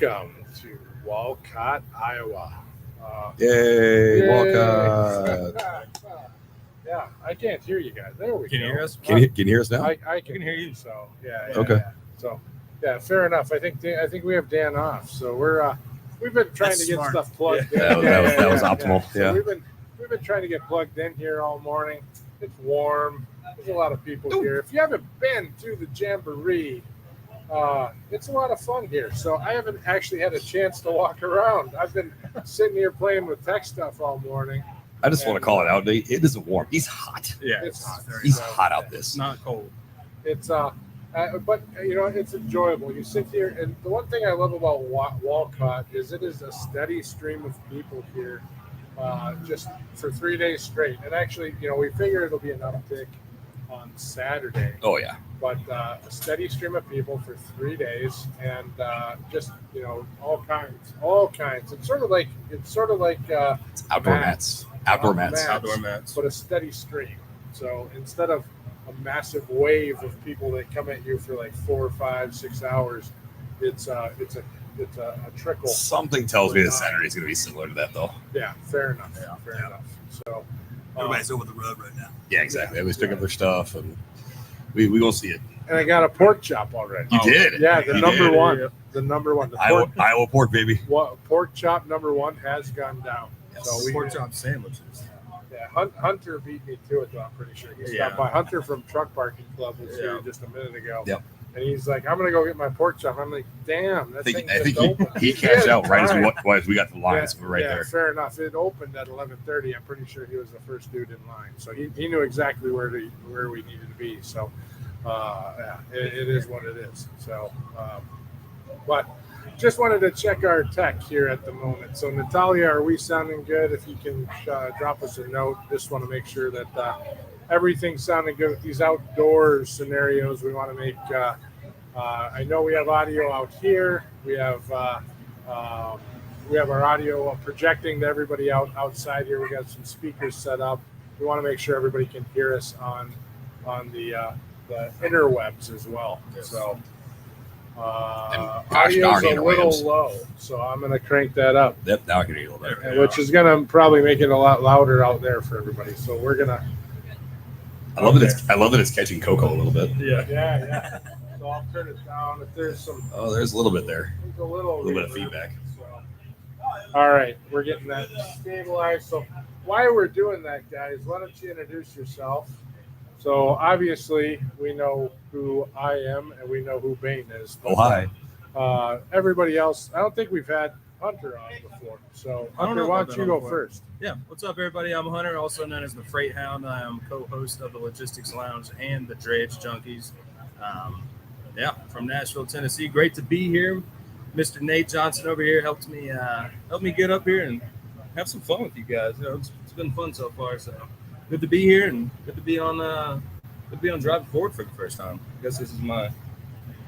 Welcome to Walcott, Iowa. Yay, Walcott. Yeah, I can't hear you guys. There we go. Can you hear us? Can you hear us now? I can hear you. So yeah. Okay. Yeah. So yeah, fair enough. I think we have Dan off. So we've been trying to get smart. stuff plugged in. That was optimal. So Yeah. we've been trying to get plugged in here all morning. It's warm. There's a lot of people here. If you haven't been to the Jamboree, it's a lot of fun here. So I haven't actually had a chance to walk around. I've been sitting here playing with tech stuff all morning. I just want to call it out. It isn't warm. He's hot. Yeah, It's hot. He's hot out this. It's not cold. It's but it's enjoyable. You sit here, and the one thing I love about Walcott is it is a steady stream of people here, just for 3 days straight. And actually, we figure it'll be an uptick on Saturday. Oh yeah. But a steady stream of people for 3 days, and just all kinds. It's sort of like It's outdoor mats. Outdoor mats. but a steady stream. So instead of a massive wave of people that come at you for like 4, 5, 6 hours, it's a trickle. Something tells me that Saturday's going to be similar to that, though. Yeah, fair enough. Fair enough. So Everybody's over the road right now. Yeah, exactly. Everybody's picking up their stuff, and we will see it. and I got a pork chop already. You did? Yeah, the You number did. one. The number one. The Iowa pork, baby. pork chop number one has gone down. Yes. So we Pork chop sandwiches. Yeah, Hunter beat me to it, though, I'm pretty sure. He stopped by. Hunter from Truck Parking Club was here just a minute ago. Yep. And he's like, I'm going to go get my pork chop. I'm like, damn, that thing's I think open. he cashed out right Time. as we got the lines right there. Fair enough. It opened at 11:30. I'm pretty sure he was the first dude in line. So he knew exactly where we needed to be. So, it is what it is. So, but just wanted to check our tech here at the moment. So, Natalia, are we sounding good? If you can drop us a note, just want to make sure that everything's sounding good with these outdoor scenarios. We want to make. I know we have audio out here. We have our audio projecting to everybody outside here. We got some speakers set up. We want to make sure everybody can hear us on the interwebs as well. Yes. So gosh audio's darn a interwebs. little low, so I'm going to crank that up. Yep, now I can hear you a little better. Which is going to probably make it a lot louder out there for everybody. So we're gonna. I love that it's catching Coco a little bit. Yeah. So I'll turn it down. If there's some, Oh, there's a little bit there. there's a little bit of reverb. feedback. So. All right, we're getting that stabilized. So while we're doing that, guys, why don't you introduce yourself? So obviously we know who I am and we know who Bain is. Oh, hi. Everybody else, I don't think we've had Hunter on before. So I don't Hunter, know why about don't that you go before. first? Yeah, what's up, everybody? I'm Hunter, also known as the Freight Hound. I am co-host of the Logistics Lounge and the Dredge Junkies. From Nashville, Tennessee. Great to be here. Mr. Nate Johnson over here helped me get up here and have some fun with you guys. It's been fun so far. So good to be here and good to be on driving forward for the first time. I guess this is my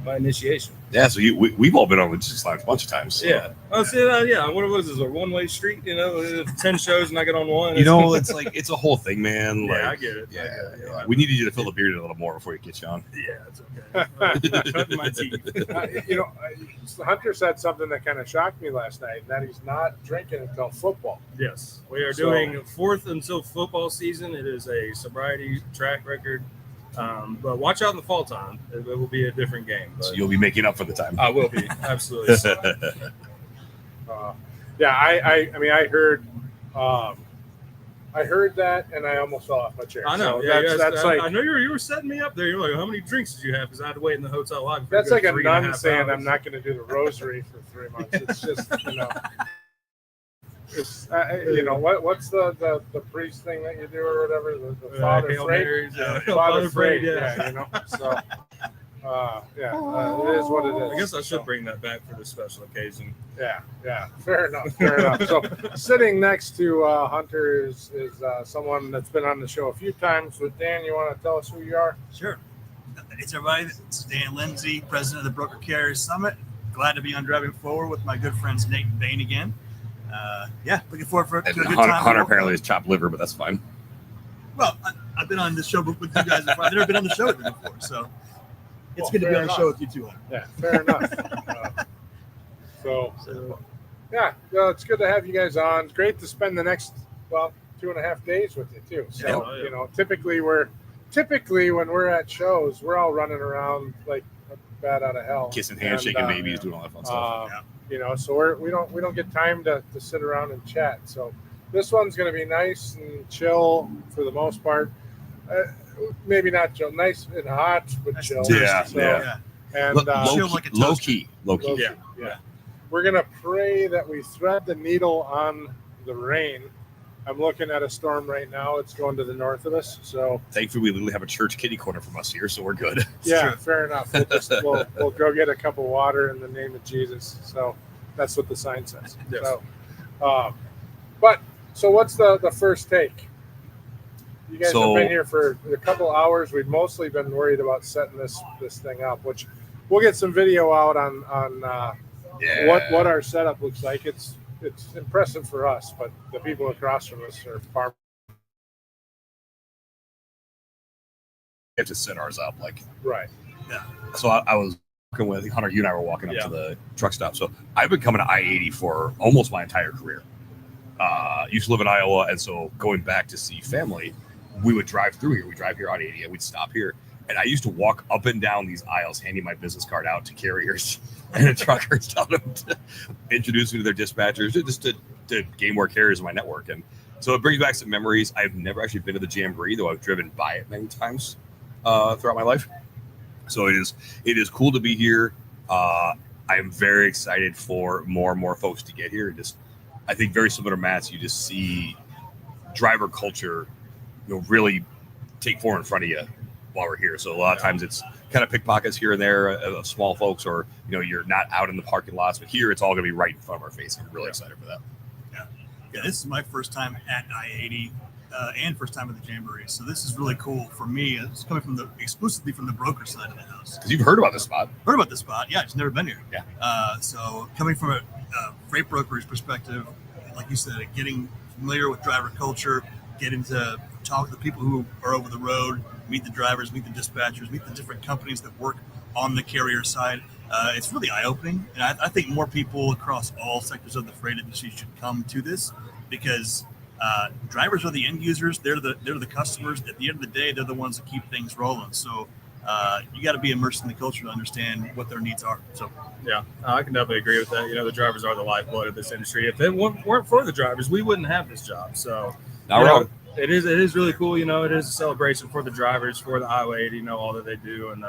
initiation. Yeah, so we've all been on Logistics Lounge a bunch of times. So. Yeah. Oh, see, what was this? A one-way street? 10 shows and I get on one. It's like it's a whole thing, man. Yeah, Like, I get it. Yeah. We needed you to fill the beard a little more before you get you on. Yeah, it's okay. Cutting my teeth. Hunter said something that kind of shocked me last night, and that he's not drinking until football. Yes, we are doing fourth until football season. It is a sobriety track record. But watch out in the fall time. It will be a different game. But So you'll be making up for the time. I will be. Absolutely. I heard that, and I almost fell off my chair. I know. So Yeah, that's I like know you were setting me up there. You're like, how many drinks did you have? Because I had to wait in the hotel lobby. that's like a 3.5 nun saying hours. I'm not going to do the rosary for 3 months. It's just It's, what's the priest thing that you do or whatever, the Father Hail Freight? Marys, Father Freight, Freight, yeah. So, it is what it is. I guess I should bring that back for this special occasion. Yeah. Fair enough. So, sitting next to Hunter is someone that's been on the show a few times. So, Dan, you want to tell us who you are? Sure. It's everybody. It's Dan Lindsay, president of the Broker Carriers Summit. Glad to be on Driving Forward with my good friends Nate and Bain again. Looking forward to a good time. Hunter apparently is chopped liver, but that's fine. Well, I've been on this show with you guys before. I've never been on the show with you before, so it's good to be on the show with you too. Yeah, fair enough. So So yeah, well, it's good to have you guys on. It's great to spend the next 2.5 days with you too. So Yeah. you know, typically when we're at shows, we're all running around like a bat out of hell, Kissing hands, shaking babies, doing all that fun stuff. You know, so we don't get time to sit around and chat. So this one's going to be nice and chill for the most part. Maybe not chill, nice and hot, but Nice chill. and Yeah, So, yeah. And Chill like a low toaster. key. yeah. We're gonna pray that we thread the needle on the rain. I'm looking at a storm right now. It's going to the north of us. So Thankfully, we literally have a church kitty corner from us here, so we're good. yeah, true. fair enough. We'll go get a cup of water in the name of Jesus. So that's what the sign says. Yes. So what's the first take? You guys So- have been here for a couple hours. We've mostly been worried about setting this thing up, which we'll get some video out on Yeah. what our setup looks like. It's impressive for us, but the people across from us are far. We have to set ours up like. Right. So I was working with Hunter. You and I were walking up to the truck stop. So I've been coming to I80 for almost my entire career. Used to live in Iowa, and so going back to see family, we would drive through here. We drive here on 80, and we'd stop here. And I used to walk up and down these aisles, handing my business card out to carriers and truckers, telling them to introduce me to their dispatchers, just to gain more carriers in my network. And so it brings back some memories. I've never actually been to the Jamboree, though I've driven by it many times throughout my life. So it is cool to be here. I'm very excited for more and more folks to get here. I think very similar to Matt's, you just see driver culture, really take form in front of you while we're here. So a lot of times it's kind of pickpockets here and there of small folks, or you're not out in the parking lots, but here it's all going to be right in front of our face. I'm really excited for that. Yeah, this is my first time at I80 and first time at the Jamboree. So this is really cool for me. It's coming exclusively from the broker side of the house. Because you've heard about this spot. Heard about this spot? Yeah, just never been here. Yeah. So coming from a freight broker's perspective, like you said, getting familiar with driver culture, getting to talk to the people who are over the road, meet the drivers, meet the dispatchers, meet the different companies that work on the carrier side. It's really eye-opening, and I think more people across all sectors of the freight industry should come to this, because drivers are the end users. They're the customers. At the end of the day, they're the ones that keep things rolling. So you got to be immersed in the culture to understand what their needs are. So Yeah, I can definitely agree with that. The drivers are the lifeblood of this industry. If it weren't for the drivers, we wouldn't have this job. So Not wrong. it is really cool. It is a celebration for the drivers, for the i80, all that they do. And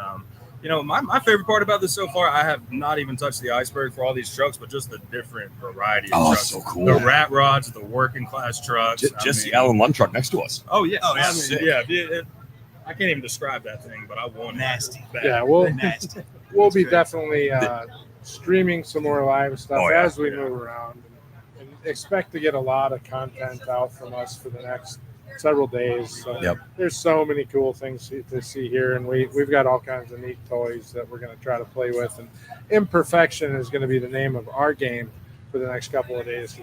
my favorite part about this so far, I have not even touched the iceberg for all these trucks, but just the different variety of trucks. So cool. The rat rods, the working class trucks. Just the Allen Lund truck next to us. Oh yeah. Oh, yeah. I can't even describe that thing, but I want Nasty. it. Yeah, we'll nasty. be great. definitely streaming some more live stuff Oh, yeah. as we move around, and expect to get a lot of content out from us for the next several days. So Yep. There's so many cool things to see here, and we've got all kinds of neat toys that we're going to try to play with. And imperfection is going to be the name of our game for the next couple of days.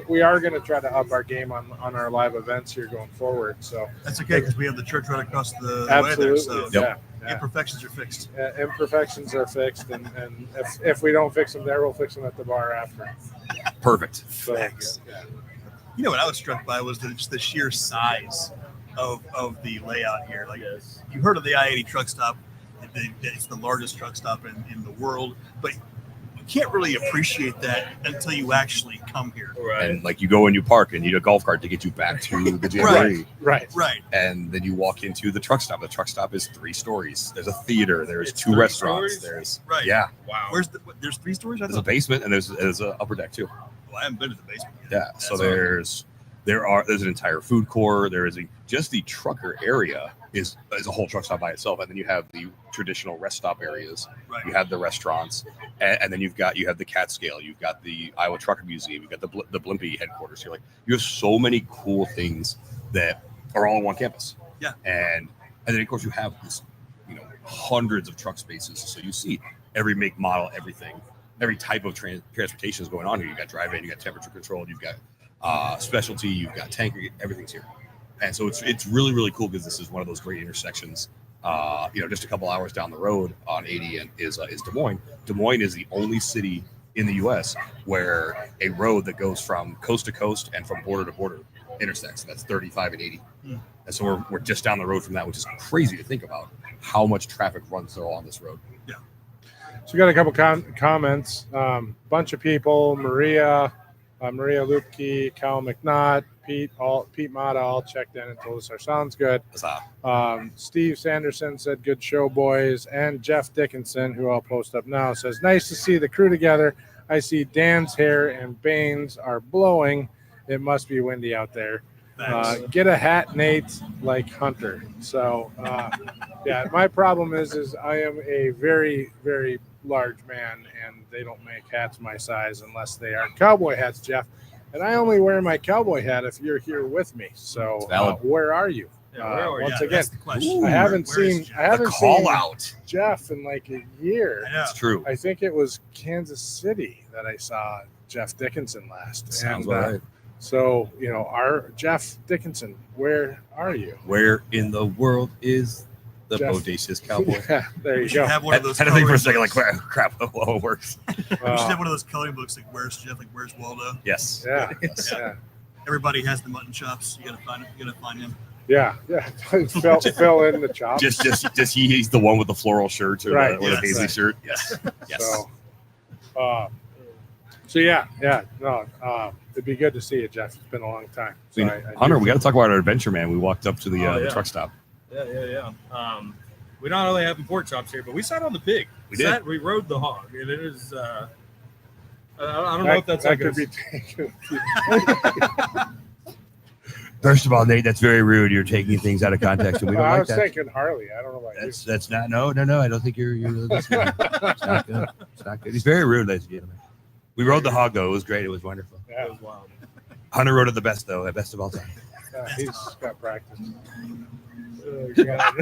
We are going to try to up our game on our live events here going forward. So That's okay, because we have the church right across the way absolutely, there. So Yep. imperfections are fixed. Imperfections are fixed, and if we don't fix them there, we'll fix them at the bar after. Perfect. So, Facts. yeah. What I was struck by was just the sheer size of the layout here. Like, Yes. you heard of the I-80 truck stop. It's the largest truck stop in the world, but you can't really appreciate that until you actually come here. Right. And like you go and you park and you need a golf cart to get you back to the Jamboree. Right. Right. And then you walk into the truck stop. The truck stop is 3 stories. There's a theater. There's It's 2 3 restaurants. stories? There's Right. Yeah. Wow. There's 3 stories? I There's a thought. basement and there's an upper deck too. Well, I haven't been to the basement yet. Yeah. So That's there's an entire food court. There is just the trucker area is a whole truck stop by itself, and then you have the traditional rest stop areas. Right. You have the restaurants, and then you have the Cat Scale. You've got the Iowa Trucker Museum. You've got the Blimpie headquarters. You have so many cool things that are all on one campus. Yeah. And then of course you have this, hundreds of truck spaces. So you see every make, model, everything, every type of transportation is going on here. You got drive-in, you got temperature controlled, you've got specialty, you've got tanker, everything's here. And so it's really, really cool because this is one of those great intersections. Just a couple hours down the road on 80 is Des Moines. Des Moines is the only city in the U.S. where a road that goes from coast to coast and from border to border intersects. That's 35 and 80. And so we're just down the road from that, which is crazy to think about how much traffic runs through on this road. Yeah. So we got a couple comments. Bunch of people: Maria Lupke, Cal McNaught, Pete Mata all checked in and told us our sound's good. Steve Sanderson said, "Good show, boys." And Jeff Dickinson, who I'll post up now, says, "Nice to see the crew together. I see Dan's hair and Bain's are blowing. It must be windy out there. Get a hat, Nate, like Hunter." So, yeah, my problem is I am a very, very large man, and they don't make hats my size unless they are cowboy hats, Jeff. And I only wear my cowboy hat if you're here with me. So, where are you? Once again, that's the question. I haven't seen Jeff in like a year. That's true. I think it was Kansas City that I saw Jeff Dickinson last. Sounds right. So, our Jeff Dickinson, where are you? Where in the world is the bodacious cowboy? Yeah, there you go. Have one of those. I had to think for a second, like, crap, how it works. We should have one of those coloring books, like Where's Jeff, like Where's Waldo. Yes. Yeah. Yes. Yeah. Everybody has the mutton chops. You gotta find him. Yeah. Fill in the chops. Just he's the one with the floral shirt or Right. the Paisley shirt. Yes. Yes. So yeah. No, it'd be good to see you, Jeff. It's been a long time. So Hunter, we got to talk about our adventure, man. We walked up to the truck stop. Yeah. We not only have pork chops here, but we sat on the pig. We rode the hog, and it is. I don't know if that's that like could be taken. First of all, Nate, that's very rude. You're taking things out of context, and we don't I like was that. thinking Harley. I don't know about That's not. No. I don't think you're listening. It's not good. It's not good. He's very rude, ladies and gentlemen. We rode the hog though. It was great. It was wonderful. Yeah. It was wild. Hunter rode it the best though, the best of all time. He's got practice. God.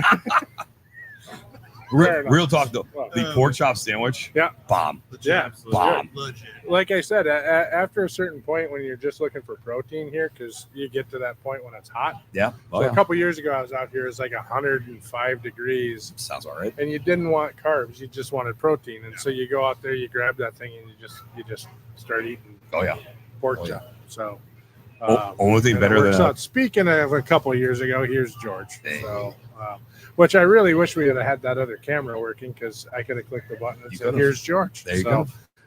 Real talk though, Well, the pork chop sandwich, bomb. Yeah, bomb. Legit. like I said, after a certain point when you're just looking for protein here, because you get to that point when it's hot. Yeah. So a couple years ago, I was out here. It's like 105 degrees. Sounds all right. And you didn't want carbs. You just wanted protein. And so you go out there, you grab that thing, and you just start eating. Pork chop. So. Only thing better than that. Speaking of a couple of years ago, here's George. So, which I really wish we had had that other camera working, because I could have clicked the button and said, "Here's George." There you go.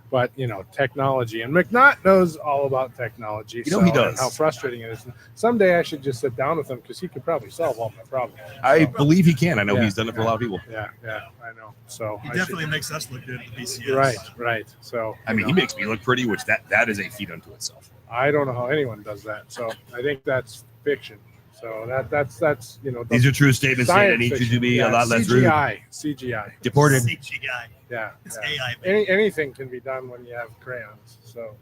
But technology, and McNaught knows all about technology. He does. And how frustrating it is. Someday I should just sit down with him, because he could probably solve all my problems. I believe he can. I know he's done it for a lot of people. Yeah, I know. So he definitely makes us look good at the BCS. Right. So I mean, he makes me look pretty, which that is a feat unto itself. I don't know how anyone does that. So I think that's fiction. So that's these are true statements. I need you to be a lot less rude. CGI. Deported. CGI. Yeah. It's AI. Anything can be done when you have crayons. So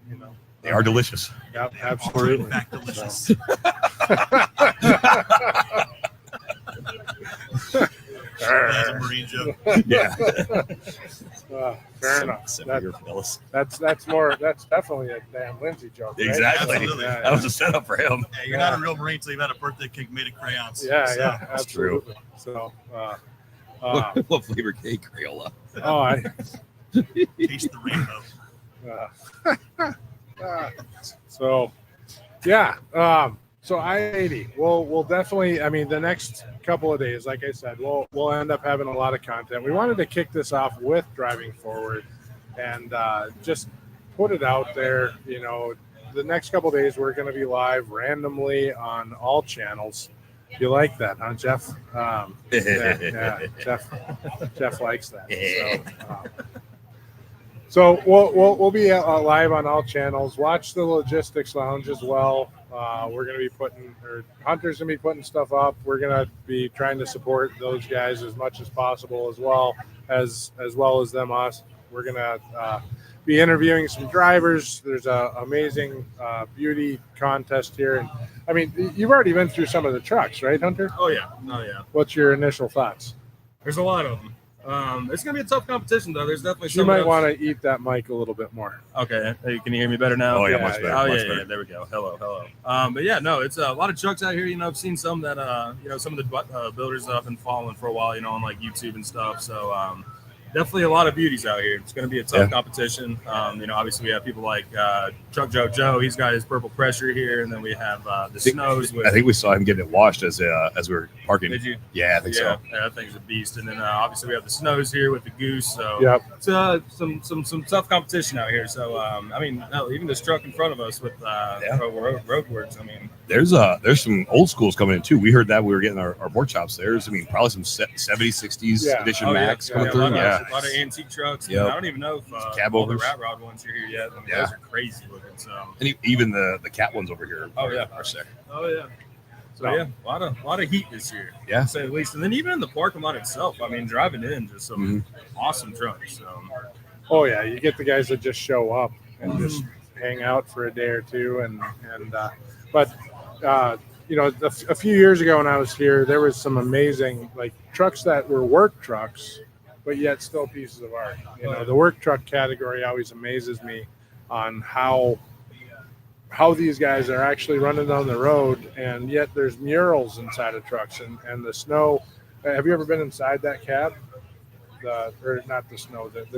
they are delicious. Yep, absolutely. Back delicious. That's a Marine joke. Yeah. Fair enough. That's definitely a damn Lindsay joke. Right? Exactly. Absolutely. That was a setup for him. Yeah, you're not a real Marine until you've had a birthday cake made of crayons. Yeah, That's absolutely. true. So, what flavor cake? Crayola. Taste the rainbow. So i80. We'll definitely. I mean, the next couple of days, like I said, we'll end up having a lot of content. We wanted to kick this off with driving forward, and just put it out there. The next couple of days we're going to be live randomly on all channels. You like that, huh, Jeff? Yeah. Jeff likes that. So we'll be live on all channels. Watch the Logistics Lounge as well. We're going to be Hunter's going to be putting stuff up. We're going to be trying to support those guys as much as possible, as well as them us. We're going to be interviewing some drivers. There's an amazing beauty contest here, and I mean, you've already been through some of the trucks, right, Hunter? Oh yeah. What's your initial thoughts? There's a lot of them. It's gonna be a tough competition, though. There's definitely. You might want to eat that mic a little bit more. Okay. Hey, can you hear me better now? Oh yeah, much better. Oh much yeah, better. yeah. There we go. Hello. But yeah, no, it's a lot of trucks out here. I've seen some that some of the builders that I've been following for a while, on like YouTube and stuff. So definitely a lot of beauties out here. It's going to be a tough competition. Obviously we have people like Truck Joe. He's got his purple pressure here, and then we have the Snows. I think we saw him getting it washed as we were parking. Did you? Yeah, I think so. Yeah, that thing's a beast. And then obviously we have the Snows here with the Goose. So it's some tough competition out here. So even this truck in front of us with Roadworks. There's some old schools coming in too. We heard that we were getting our pork chops. There's probably some 70s, 60s edition Max coming through. A lot of antique trucks. Yep. I don't even know if cab all the overs. Rat Rod ones are here yet. Those are crazy looking. So and even the cat ones over here. Are sick. Oh yeah. So a lot of heat this year. Yeah, to say the least. And then even in the parking lot itself, driving in just some awesome trucks. So. Oh yeah, you get the guys that just show up and just hang out for a day or two, a few years ago when I was here, there was some amazing trucks that were work trucks, but yet still pieces of art. The work truck category always amazes me on how these guys are actually running down the road, and yet there's murals inside of trucks and the snow. Have you ever been inside that cab? The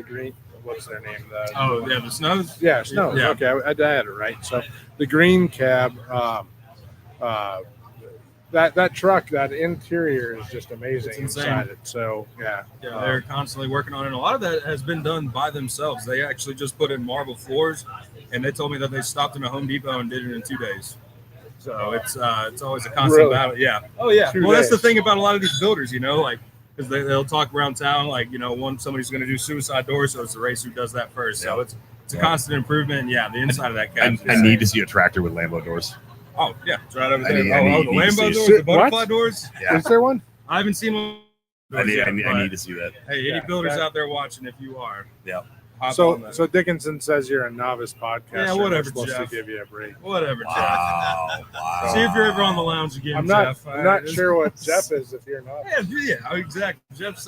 green. What's their name? The Snows. Yeah, Snows. Yeah. Okay, I had it right. So the green cab. That truck, that interior is just amazing inside it. So they're constantly working on it. And a lot of that has been done by themselves. They actually just put in marble floors, and they told me that they stopped in a Home Depot and did it in 2 days. So it's always a constant battle. Yeah. Oh yeah. That's the thing about a lot of these builders, because they'll talk around town somebody's going to do suicide doors, so it's the racer who does that first. So it's a constant improvement. And the inside of that cab. I need to see a tractor with Lambo doors. Oh yeah, it's right over there. The Lambo doors, the butterfly doors. Yeah. Is there one? I haven't seen one. I need to see that. Hey, any builders out there watching? If you are, So Dickinson says you're a novice podcaster. Yeah, whatever, We're supposed Jeff. to give you a break. Whatever, Jeff. Wow. See if you're ever on the lounge again, Jeff. I'm not sure what Jeff is if you're not. Yeah, exactly. Jeff's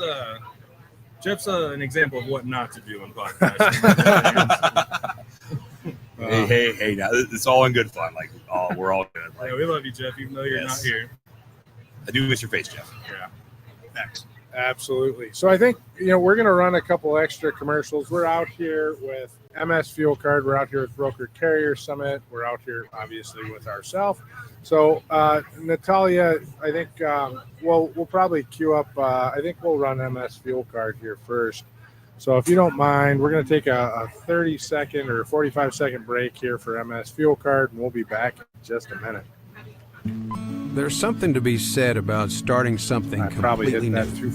an example of what not to do in podcasting. Hey! Now it's all in good fun. We're all good. We love you, Jeff, even though you're not here. I do miss your face, Jeff. Yeah. Thanks. Absolutely. So I think we're going to run a couple extra commercials. We're out here with MS Fuel Card. We're out here with Broker Carrier Summit. We're out here obviously with ourselves. So Natalia, I think we'll probably queue up. I think we'll run MS Fuel Card here first. So if you don't mind, we're going to take a 30-second or 45-second break here for MS Fuel Card, and we'll be back in just a minute. There's something to be said about starting something completely new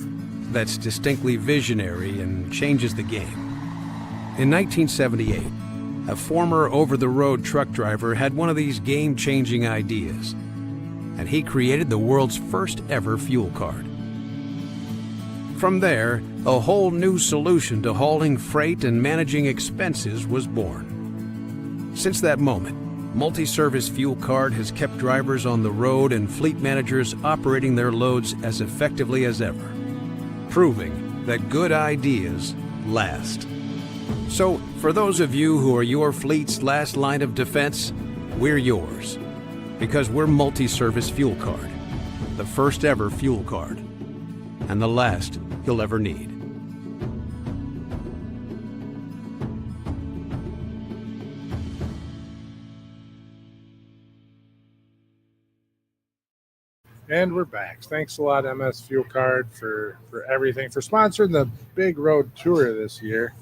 that's distinctly visionary and changes the game. In 1978, a former over-the-road truck driver had one of these game-changing ideas, and he created the world's first ever fuel card. From there, a whole new solution to hauling freight and managing expenses was born. Since that moment, Multi-Service Fuel Card has kept drivers on the road and fleet managers operating their loads as effectively as ever, proving that good ideas last. So, for those of you who are your fleet's last line of defense, we're yours. Because we're Multi-Service Fuel Card, the first ever fuel card, and the last you'll ever need. And we're back. Thanks a lot, MS Fuel Card, for everything, for sponsoring the Big Road Tour this year.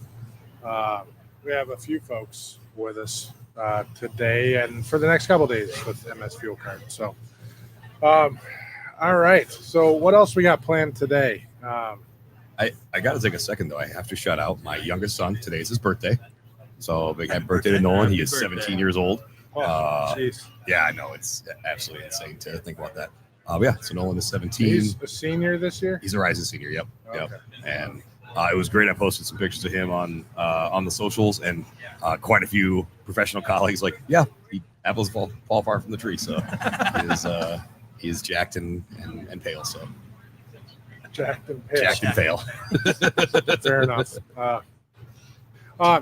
We have a few folks with us today and for the next couple of days with MS Fuel Card. So, all right. So what else we got planned today? I got to take a second, though. I have to shout out my youngest son. Today's his birthday. So big happy birthday to Nolan. He is 17 years old. Yeah, I know. It's absolutely insane to think about that. So Nolan is 17. He's a senior this year? He's a rising senior, yep. Okay. And it was great. I posted some pictures of him on the socials, and quite a few professional colleagues apples fall far from the tree. So he is jacked and pale. So jacked and pale. Jacked and pale. Fair enough.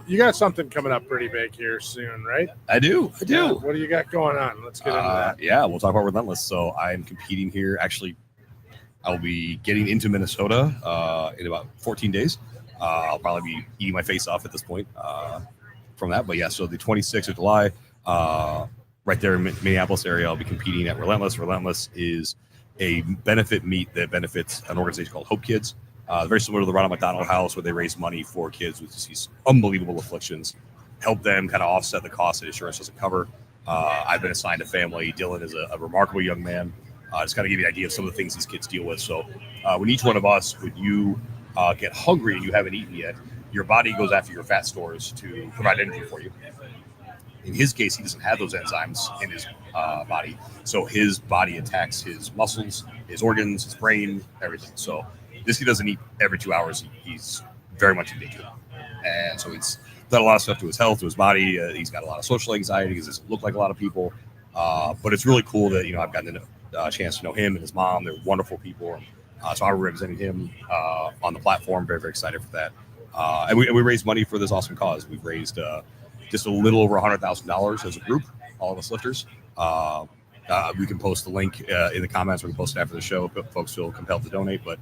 You got something coming up pretty big here soon, right? I do. Yeah, what do you got going on? Let's get into that. Yeah, we'll talk about Relentless. So I'm competing here. Actually, I'll be getting into Minnesota in about 14 days. I'll probably be eating my face off at this point from that. But yeah, so the 26th of July, right there in Minneapolis area, I'll be competing at Relentless. Relentless is a benefit meet that benefits an organization called Hope Kids. Very similar to the Ronald McDonald House, where they raise money for kids with these unbelievable afflictions, help them kind of offset the cost that insurance doesn't cover. I've been assigned a family. Dylan is a remarkable young man. Just kind of give you an idea of some of the things these kids deal with. So when each one of us, when you get hungry and you haven't eaten yet, your body goes after your fat stores to provide energy for you. In his case, he doesn't have those enzymes in his body. So his body attacks his muscles, his organs, his brain, everything. So this kid doesn't eat every 2 hours. He's very much in danger. And so he's done a lot of stuff to his health, to his body. He's got a lot of social anxiety because he doesn't look like a lot of people. But it's really cool that, I've gotten a chance to know him and his mom. They're wonderful people. So I'm representing him on the platform. Very, very excited for that. And we raised money for this awesome cause. We've raised just a little over $100,000 as a group, all of us lifters. We can post the link in the comments. We can post it after the show if folks feel compelled to donate. But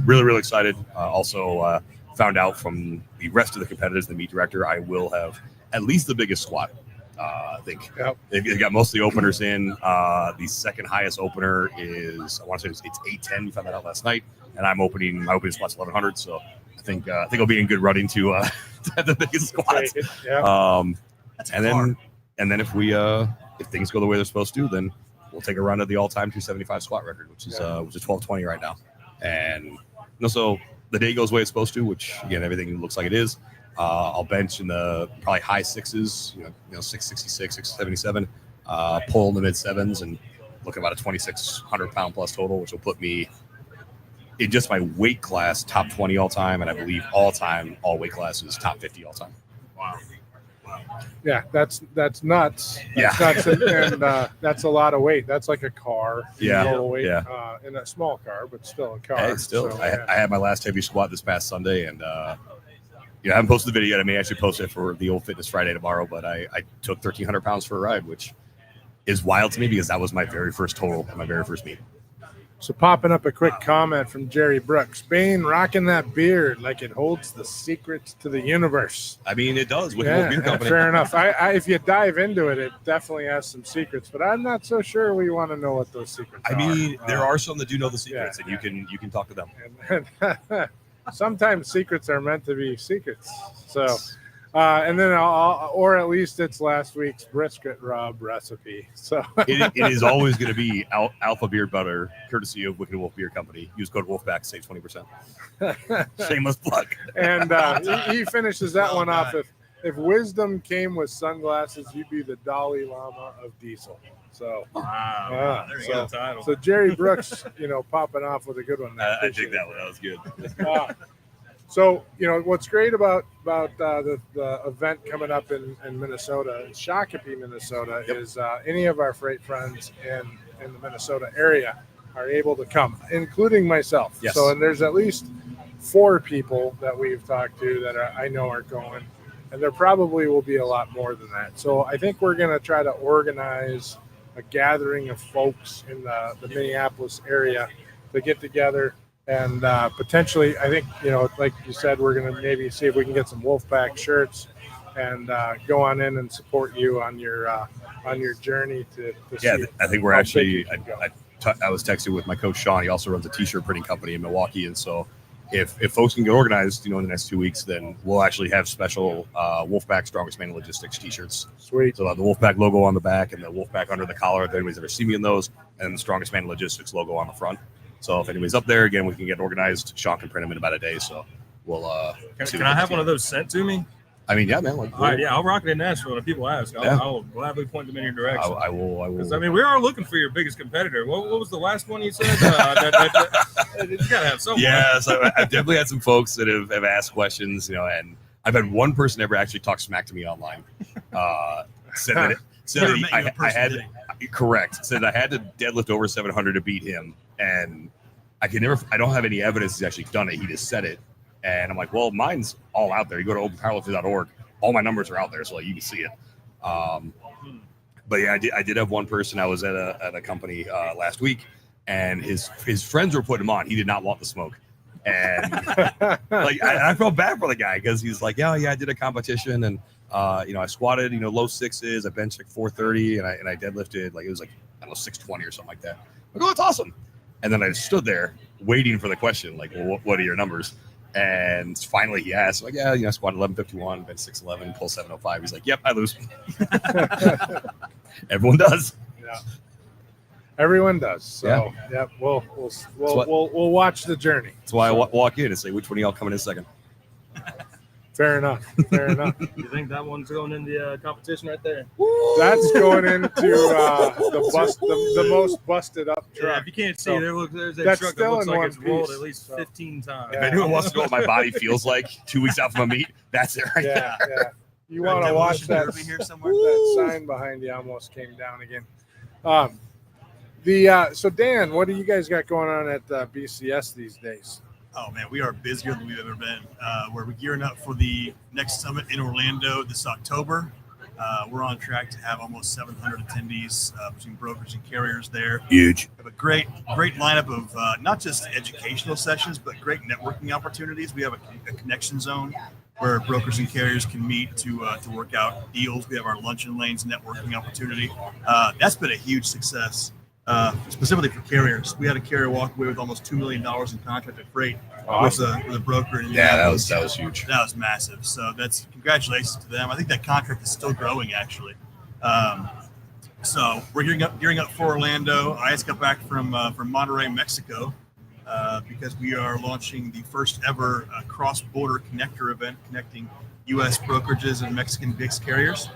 really, really excited. Also found out from the rest of the competitors, the meet director, I will have at least the biggest squat. I think they've got most of the openers in. The second highest opener is, I want to say it's 810. We found that out last night. And my opening squat's 1100. So I think I'll be in good running to have the biggest squats. And then if things go the way they're supposed to, then we'll take a run at the all-time 275 squat record, which is 1220 right now. And so the day goes the way it's supposed to, which again everything looks like it is. I'll bench in the probably high sixes, 666, 677, pull in the mid sevens, and look at about a 2,600 pound plus total, which will put me in just my weight class top 20 all time, and I believe all time all weight classes top 50 all time. Wow. Yeah, that's nuts. Yeah. That's nuts. And that's a lot of weight. That's like a car. Total weight, Yeah. In a small car, but still a car. Hey, I had my last heavy squat this past Sunday, and I haven't posted the video yet. I may actually post it for the old Fitness Friday tomorrow, but I took 1,300 pounds for a ride, which is wild to me because that was my very first total at my very first meet. So popping up a quick comment from Jerry Brooks. Bain rocking that beard like it holds the secrets to the universe. I mean, it does. With Beer Company. Fair enough. If you dive into it, it definitely has some secrets, but I'm not so sure we want to know what those secrets are. I mean, there are some that do know the secrets, and you can talk to them. And sometimes secrets are meant to be secrets. So, and then or at least it's last week's brisket rub recipe. So it is always going to be Alpha Beard Butter, courtesy of Wicked Wolf Beer Company. Use code Wolfback, save 20%. Shameless plug. And he finishes that one off. If wisdom came with sunglasses, you'd be the Dalai Lama of diesel. So wow, there you go. Title. So Jerry Brooks, popping off with a good one. I dig that one. That was good. So, what's great about the event coming up in Minnesota, in Shakopee, Minnesota, is any of our freight friends in the Minnesota area are able to come, including myself. Yes. So, and there's at least 4 people that we've talked to that I know are going, and there probably will be a lot more than that. So I think we're going to try to organize a gathering of folks in the Minneapolis area to get together. And potentially, I think, like you said, we're going to maybe see if we can get some Wolfpack shirts and go on in and support you on your journey to see. I think we're actually, I was texting with my coach, Sean. He also runs a t-shirt printing company in Milwaukee. And so if folks can get organized, in the next 2 weeks, then we'll actually have special Wolfpack Strongest Man Logistics t-shirts. Sweet. So the Wolfpack logo on the back and the Wolfpack under the collar, if anybody's ever seen me in those, and the Strongest Man Logistics logo on the front. So if anybody's up there, again, we can get organized. Sean can print them in about a day. So we'll Can I have one of those sent to me? I mean, yeah, man. All right, yeah, I'll rock it in Nashville. If people ask, I'll gladly point them in your direction. I will. Because I mean, we are looking for your biggest competitor. What was the last one you said? You gotta have someone. Yeah, so I've definitely had some folks that have asked questions, and I've had one person ever actually talk smack to me online. Said that I had to deadlift over 700 to beat him, and I don't have any evidence he's actually done it. He just said it. And I'm like, well, mine's all out there. You go to openpowerlifting.org. All my numbers are out there, so you can see it. But yeah, I did have one person. I was at a company last week, and his friends were putting him on. He did not want the smoke. And like I felt bad for the guy because he's like, yeah, I did a competition and I squatted, low sixes, I benched like 430, and I deadlifted like it was like I don't know 620 or something like that. I'm like, oh, that's awesome. And then I stood there waiting for the question, like, well, what are your numbers? And finally he asked, like, yeah, I squatted 1151, bench 611, pull 705. He's like, yep, I lose. Everyone does. Yeah. Everyone does. So yeah, we'll watch the journey. That's why I walk in and say, which one of y'all coming in second? Fair enough. You think that one's going in the competition right there? That's going into the most busted up truck. Yeah, if you can't see, there's a that's truck that still looks in like one it's rolled piece, at least so. 15 times. If anyone wants to know what my body feels like 2 weeks out from a meet, that's it right there. Yeah. You want to watch that? Here somewhere. That sign behind you almost came down again. So Dan, what do you guys got going on at BCS these days? Oh man, we are busier than we've ever been. We're gearing up for the next summit in Orlando this October. We're on track to have almost 700 attendees between brokers and carriers there. Huge. We have a great lineup of not just educational sessions, but great networking opportunities. We have a connection zone where brokers and carriers can meet to work out deals. We have our luncheon lanes networking opportunity. That's been a huge success. Specifically for carriers, we had a carrier walk away with almost $2 million in contracted freight with a broker. That was huge. That was massive. So that's congratulations to them. I think that contract is still growing actually. So we're gearing up for Orlando. I just got back from Monterrey, Mexico, because we are launching the first ever cross-border connector event connecting U.S. brokerages and Mexican big carriers.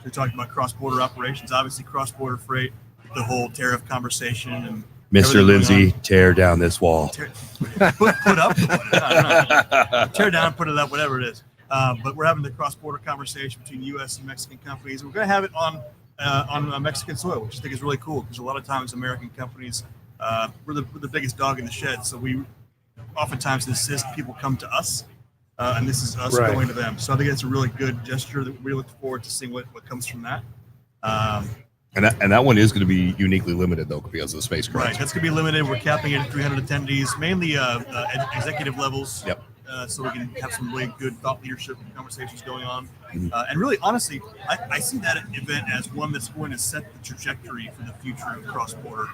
We're talking about cross-border operations, obviously cross-border freight. The whole tariff conversation and Mr. Lindsay, tear down this wall. Put up, I don't know. Tear down, put it up, whatever it is. But we're having the cross-border conversation between U.S. and Mexican companies. We're going to have it on Mexican soil, which I think is really cool because a lot of times American companies we're the biggest dog in the shed, so we oftentimes insist people come to us, and this is us going to them. So I think it's a really good gesture that we look forward to seeing what comes from that. And that one is going to be uniquely limited, though, because of the space, correct? Right, that's going to be limited. We're capping it at 300 attendees, mainly executive levels. Yep. So we can have some really good thought leadership conversations going on. And really, honestly, I see that event as one that's going to set the trajectory for the future of cross-border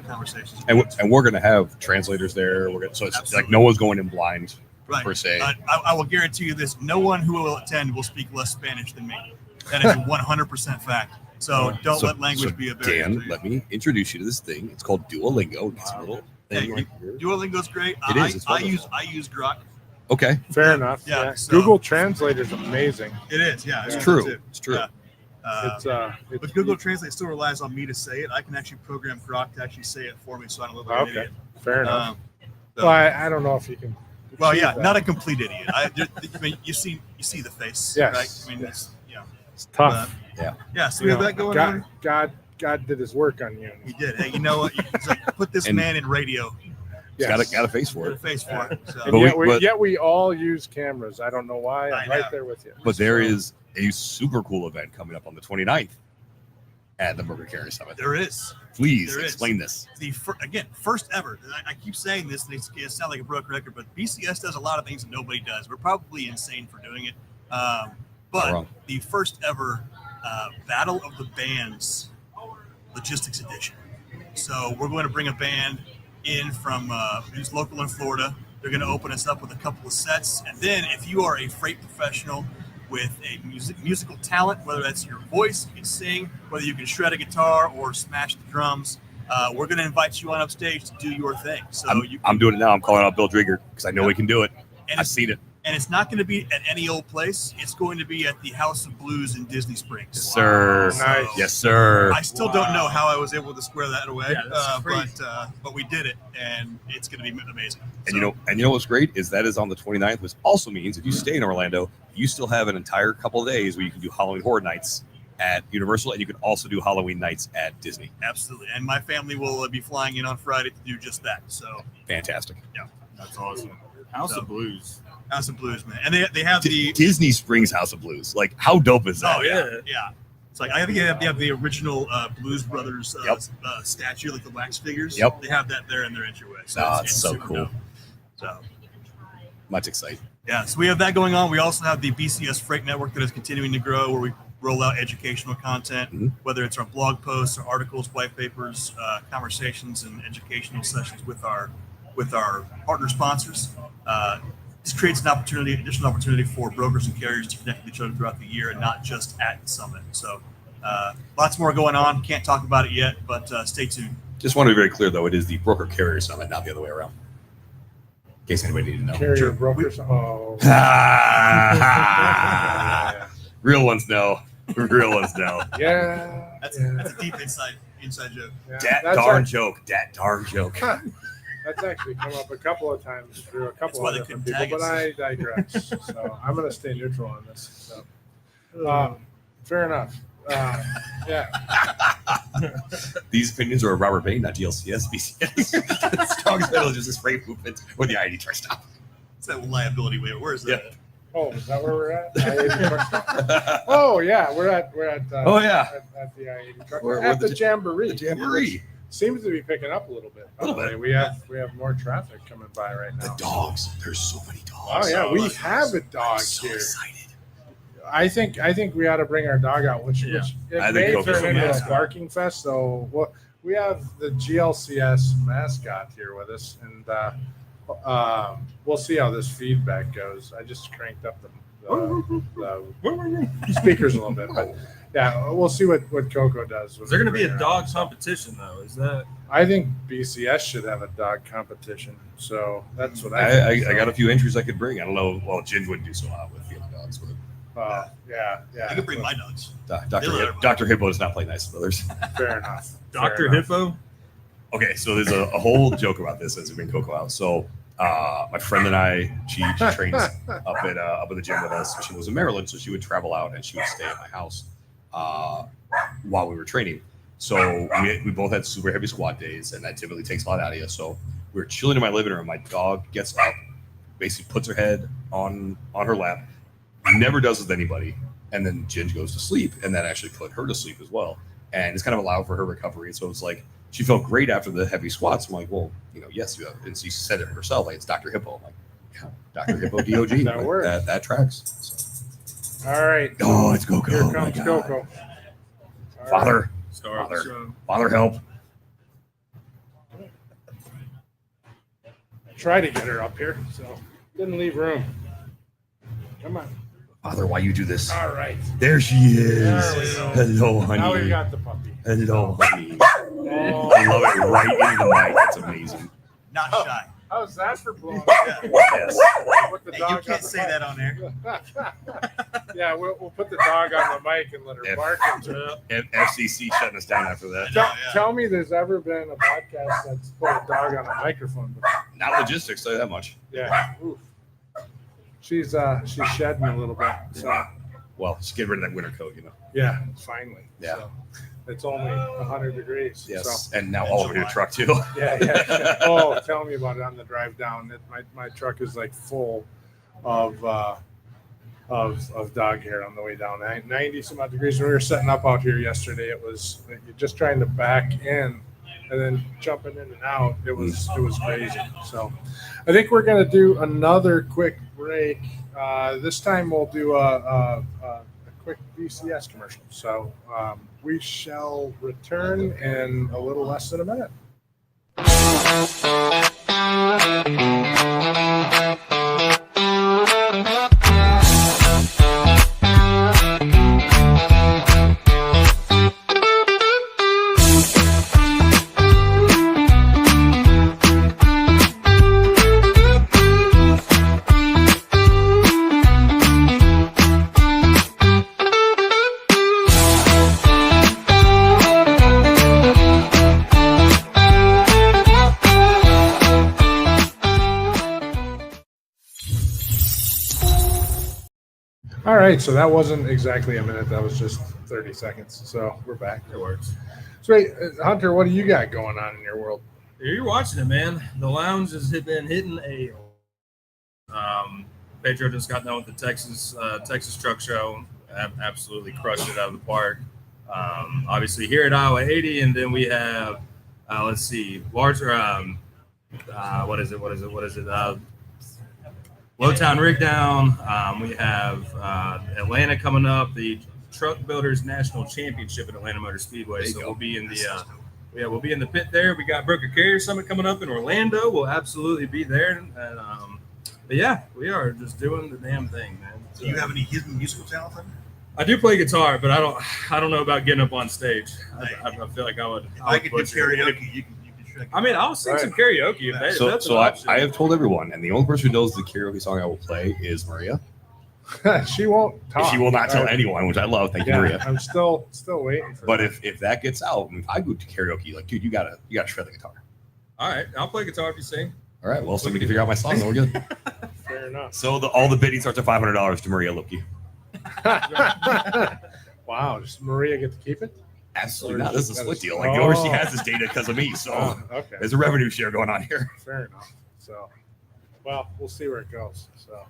conversations. And we're going to have translators there. So it's Absolutely. Like no one's going in blind, per se. I will guarantee you this. No one who will attend will speak less Spanish than me. That is a 100% fact. So don't let language be a barrier. Dan, let me introduce you to this thing. It's called Duolingo. It's a little thing right here. Duolingo's great. It is. I use Grok. Okay. Fair enough. Yeah. So, Google Translate is amazing. It is. Yeah. It's true. It's true. Yeah. But Google Translate still relies on me to say it. I can actually program Grok to actually say it for me, so I don't look like an idiot. Fair enough. Well, I don't know if you can. Well, yeah, not a complete idiot. I mean, you see the face, yes, right? I mean, yes. It's tough. Yeah. So we have that going on. God did his work on you. He did. Hey, you know what? He's like, put this man in radio. Yes. Got a face for it. So. Yet we all use cameras. I don't know why. I'm right there with you. But there is a super cool event coming up on the 29th at the Broker Carrier Summit. There is. Please explain this. First ever. I keep saying this, and it sounds like a broken record, but BCS does a lot of things that nobody does. We're probably insane for doing it. But the first ever Battle of the Bands Logistics Edition. So we're going to bring a band in from who's local in Florida. They're going to open us up with a couple of sets. And then if you are a freight professional with a musical talent, whether that's your voice, you can sing, whether you can shred a guitar or smash the drums, we're going to invite you on up stage to do your thing. So I'm doing it now. I'm calling out Bill Drieger because I know he can do it. And I've seen it. And it's not going to be at any old place. It's going to be at the House of Blues in Disney Springs. Yes, sir. Wow. Nice. Yes, sir. I still don't know how I was able to square that away, Yeah, but we did it, and it's going to be amazing. And you know what's great is that is on the 29th, which also means if you stay in Orlando, you still have an entire couple of days where you can do Halloween Horror Nights at Universal, and you can also do Halloween nights at Disney. Absolutely. And my family will be flying in on Friday to do just that. So fantastic. Yeah, that's awesome. House of Blues. House of Blues, man. And they have the Disney Springs House of Blues. Like, how dope is that? Oh, yeah. It's like, I think they have the original Blues Brothers statue, like the wax figures. Yep. They have that there in their entryway. So it's so cool. Dope. So, Much exciting. Yeah, so we have that going on. We also have the BCS Freight Network that is continuing to grow, where we roll out educational content, whether it's our blog posts or articles, white papers, conversations, and educational sessions with our partner sponsors. This creates an additional opportunity for brokers and carriers to connect with each other throughout the year, and not just at the summit. So lots more going on. Can't talk about it yet, but stay tuned. Just want to be very clear, though, it is the Broker Carrier Summit, not the other way around. In case anybody needed to know. Carrier brokers. Oh. Real ones know. Real ones know. Yeah. That's a deep inside joke. Yeah. Dat darn joke. That's actually come up a couple of times through a couple of different people, tag but us. I digress. So I'm going to stay neutral on this. So, fair enough. Yeah. These opinions are of Robert Bain, not GLCS, BCS. Strongest metal is just a spray movement or the i80 truck stop. It's that liability waiver. Where is that? Oh, is that where we're at? I-80 truck stop. Oh yeah, we're at at the I-80 truck We're at the the Jamboree. The Jamboree. Seems to be picking up a little bit. A little bit. We have more traffic coming by right now. The dogs. There's so many dogs. Oh yeah, we dogs. have a dog I'm so here. excited. I think we ought to bring our dog out, which I it think may Coco's turn a into a mascot. barking fest. So we have the GLCS mascot here with us, and we'll see how this feedback goes. I just cranked up the speakers a little bit, but yeah, we'll see what Coco does. Is there going to be a dog competition though? Is that? I think BCS should have a dog competition. So that's what I think. I got a few entries I could bring. I don't know. Well, Ginge wouldn't do so hot with the other dogs. But yeah. I could bring my dogs. Dr. Hippo does not play nice with others. Fair enough. Dr. Hippo? Okay, so there's a whole joke about this as we bring Coco out. So my friend and I, she trains up at the gym with us. She was in Maryland, so she would travel out and she would stay at my house while we were training. So we both had super heavy squat days, and that typically takes a lot out of you. So we were chilling in my living room. My dog gets up, basically puts her head on her lap, never does with anybody, and then Ginge goes to sleep, and that actually put her to sleep as well. And it's kind of allowed for her recovery. And so it's like she felt great after the heavy squats. I'm like, well, yes, you have. And she said it herself, like it's Dr. Hippo. I'm like, yeah, Dr. Hippo DOG. That works. That tracks. So. All right. Oh, it's Coco. Here Oh, my comes God. Coco. All Father, Start the Father. show. Father, help. Try to get her up here, so didn't leave room. Come on. Father, why you do this? All right. There she is. There we go. Hello, honey. Now we've got the puppy. Hello, honey. Oh, I love it right into the mic. It's amazing. Not shy. how's that for blowing? Yes. Put the Hey, dog you on can't the say mic. that on air. Yeah, we'll put the dog on the mic and let her If- bark into it. FCC shutting us down after that. Tell me there's ever been a podcast that's put a dog on a microphone before. Not logistics, tell you that much. Yeah. Oof. She's shedding a little bit. So Well, just get rid of that winter coat, yeah, finally. Yeah. So, it's only 100 degrees. Yes. So. And now all over your truck, too. Yeah. Oh, tell me about it on the drive down. My truck is like full of dog hair on the way down. 90 some odd degrees. When we were setting up out here yesterday, it was you're just trying to back in and then jumping in and out. It was crazy. So I think we're gonna do another quick break. This time we'll do a quick BCS commercial. So we shall return in a little less than a minute. All right, so that wasn't exactly a minute. That was just 30 seconds. So we're back. It works. So, wait, Hunter, what do you got going on in your world? You're watching it, man. The lounge has been hitting a. Pedro just got done with the Texas Truck Show. Absolutely crushed it out of the park. Obviously here at Iowa 80, and then we have let's see, larger. What is it? Lowtown Rig Down. We have Atlanta coming up, the Truck Builders National Championship at Atlanta Motor Speedway. So we'll be in the we'll be in the pit there. We got Broker Carrier Summit coming up in Orlando. We'll absolutely be there. And but yeah, we are just doing the damn thing, man. Do you have any hidden musical talent? I do play guitar, but I don't know about getting up on stage. I feel like I would. I could do karaoke. You can I mean, I'll sing some karaoke if that's an option. I have told everyone, and the only person who knows the karaoke song I will play is Maria. She won't talk. She will not tell anyone, which I love. Thank you, Maria. I'm still waiting for But that. if that gets out, if I go to karaoke, like, dude, you gotta shred the guitar. All right, I'll play guitar if you sing. All right, well, somebody can figure out my song, then we're good. Fair enough. So all the bidding starts at $500 to Maria Lipke. Wow, does Maria get to keep it? Absolutely not. This is a split deal. Like, she has this data because of me, so okay. there's a revenue share going on here. Fair enough. So, well, we'll see where it goes. So,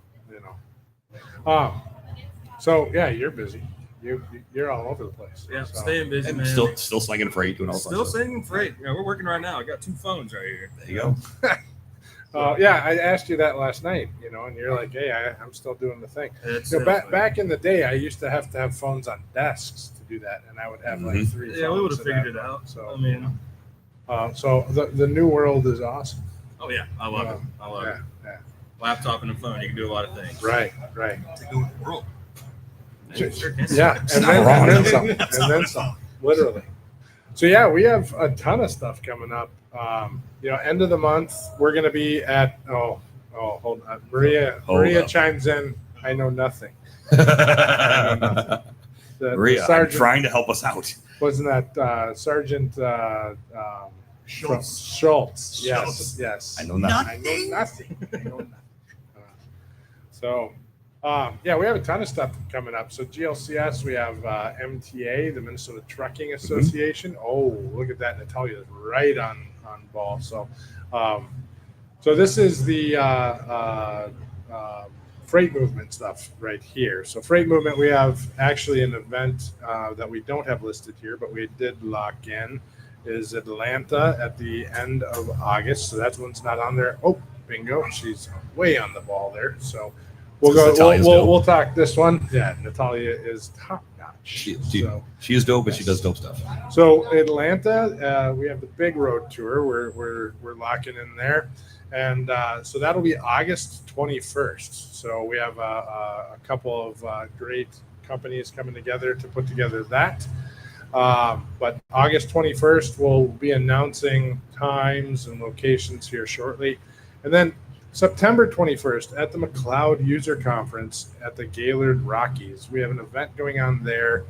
so yeah, you're busy. You're all over the place. Yeah, so. staying busy, And man. still slinging freight, doing all that Still stuff. singing freight. Yeah, we're working right now. I got 2 phones right here. There you go. Yeah, I asked you that last night, and you're like, "Hey, I'm still doing the thing." Back in the day, I used to have phones on desks to do that, and I would have like 3 phones. Yeah, we would have in figured that it out. So I mean, so the new world is awesome. oh yeah, I love it. I love it. Yeah. Laptop and a phone, you can do a lot of things. Right. to go with the world. Sure can. Yeah, and then some, literally. So yeah, we have a ton of stuff coming up. End of the month, we're going to be at hold on. Maria chimes in. I know nothing. Maria, I'm trying to help us out. Wasn't that Sergeant Schultz? Yes. I know nothing. I know nothing. So, we have a ton of stuff coming up. So GLCS, we have MTA, the Minnesota Trucking Association. Oh, look at that. Natalia is right on ball. So, so this is the freight movement stuff right here. So freight movement, we have actually an event that we don't have listed here, but we did lock in, is Atlanta at the end of August. So that's one's not on there. Oh, bingo. She's way on the ball there. So we'll talk this one. Yeah, Natalia is top notch. She is dope, but she does dope stuff. So Atlanta, we have the big road tour. We're locking in there, and so that'll be August 21st. So we have a couple of great companies coming together to put together that. But August 21st, we'll be announcing times and locations here shortly, and then September 21st at the McLeod User Conference at the Gaylord Rockies. We have an event going on there,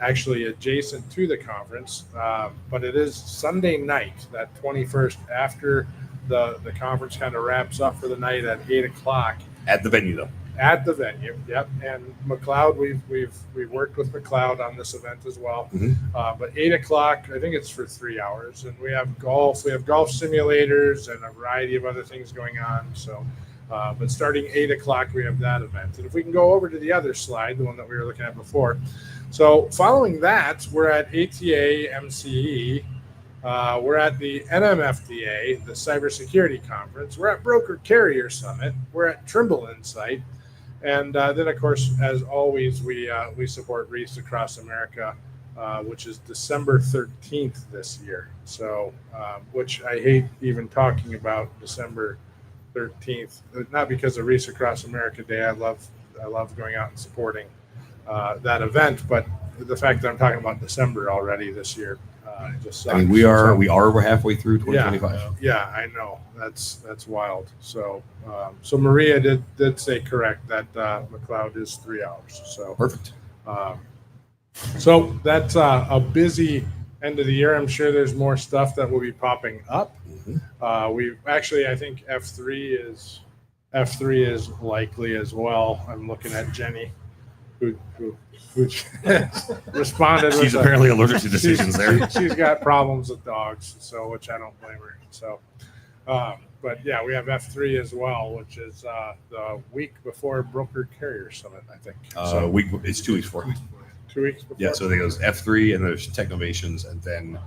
actually adjacent to the conference, but it is Sunday night, that 21st, after the conference kind of wraps up for the night at 8 o'clock. At the venue, though. At the venue, yep. And McLeod, we've worked with McLeod on this event as well. But 8 o'clock, I think it's for 3 hours, and we have golf. We have golf simulators and a variety of other things going on. So, but starting 8 o'clock, we have that event. And if we can go over to the other slide, the one that we were looking at before. So, following that, we're at ATA MCE. We're at the NMFDA, the Cybersecurity Conference. We're at Broker Carrier Summit. We're at Trimble Insight. And then, of course, as always, we support Reefs Across America, which is December 13th this year. So, which I hate even talking about December 13th, not because of Reefs Across America Day. I love going out and supporting that event, but the fact that I'm talking about December already this year just sucks. I mean, we are over halfway through 2025. Yeah, I know. That's wild. So so Maria did say correct that McLeod is 3 hours. So Perfect. So that's a busy end of the year. I'm sure there's more stuff that will be popping up. We've actually, I think F3 is likely as well. I'm looking at Jenny, who responded. She's apparently allergic to decisions there. She's got problems with dogs, so which I don't blame her. So, but yeah, we have F3 as well, which is the week before Broker Carrier Summit, I think. It's 2 weeks before. 2 weeks before. Yeah, so there goes F3, and there's Technovations, and then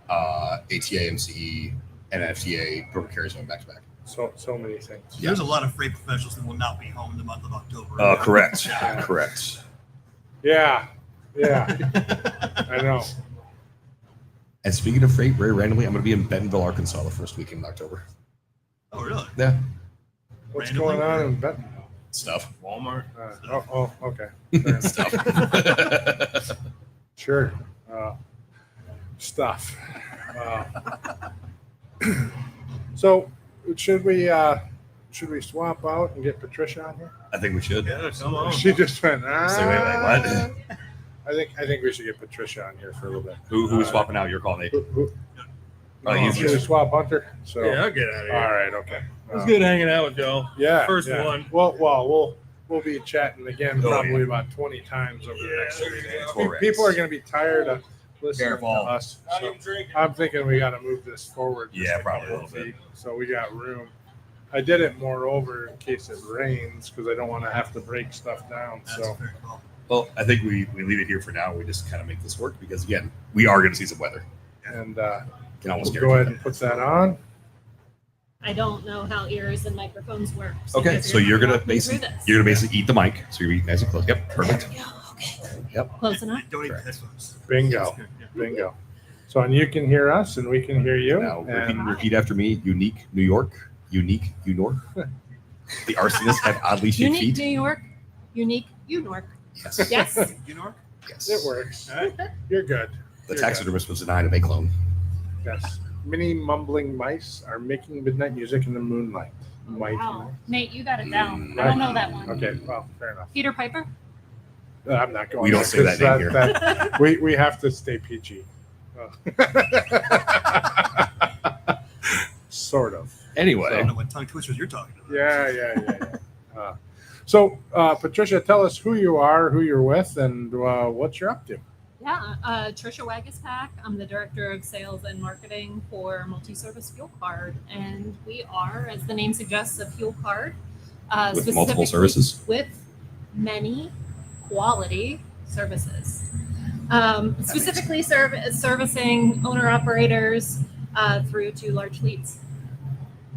ATA, MCE, and FTA Broker Carrier Summit back to back. so many things. There's a lot of freight professionals that will not be home in the month of October. Correct. Yeah. Correct. Yeah. I know. And speaking of freight, very randomly, I'm going to be in Bentonville, Arkansas the first weekend in October. Oh, really? Yeah. What's Randomly? going on in Benton? Stuff. Walmart. Okay. Fair enough. Stuff. Sure. Stuff. So should we swap out and get Patricia on here? I think we should. Yeah, come on. She just went. So wait, what? I think we should get Patricia on here for a little bit. Who is swapping out? You're calling Nate. No, he's should we just- swap Hunter? So Yeah, I'll get out of here. all right, okay. It was good hanging out with y'all. Yeah. First yeah. one. Well, we'll be chatting again Oh, probably yeah. about 20 times over the next 3 days. Correct. People are going to be tired of listening Careful. to us. So I'm thinking we got to move this forward. just Yeah, a probably a couple little bit. feet, so we got room. I did it moreover in case it rains because I don't want to have to break stuff down. That's So very cool. Well, I think we leave it here for now. We just kind of make this work because, again, we are going to see some weather. and Can almost we'll go ahead guarantee and put that on. I don't know how ears and microphones work. that. Okay, so you're gonna walk me through basically this. eat the mic, so you're eating nice and close. Yep, perfect. Yeah, okay. Yep. Close enough. Don't eat Correct. headphones. Bingo. That's good, yeah. Bingo. So and you can hear us and we can hear you. Now And repeat after me. Unique New York. Unique New York. The arsonists had oddly shaped Unique feet. New York. Unique New York. Yes. Yes. You know? Yes. it works. You're good. The You're taxidermist was denied a big clone. good. Yes. Many mumbling mice are making midnight music in the moonlight. Mighty Wow. mice. Nate, you got it down. I Right. don't know that one. Okay, well, fair enough. Peter Piper. I'm not going. We don't there, say that name 'cause we have to stay PG. Sort of. I Anyway, don't know what tongue twisters you're talking about. Yeah. So, Patricia, tell us who you are, who you're with, and what you're up to. Yeah, Trisha Wagispack. I'm the Director of Sales and Marketing for Multi-Service Fuel Card. And we are, as the name suggests, a fuel card. with multiple specifically services. With many quality services. Specifically servicing owner-operators through to large fleets.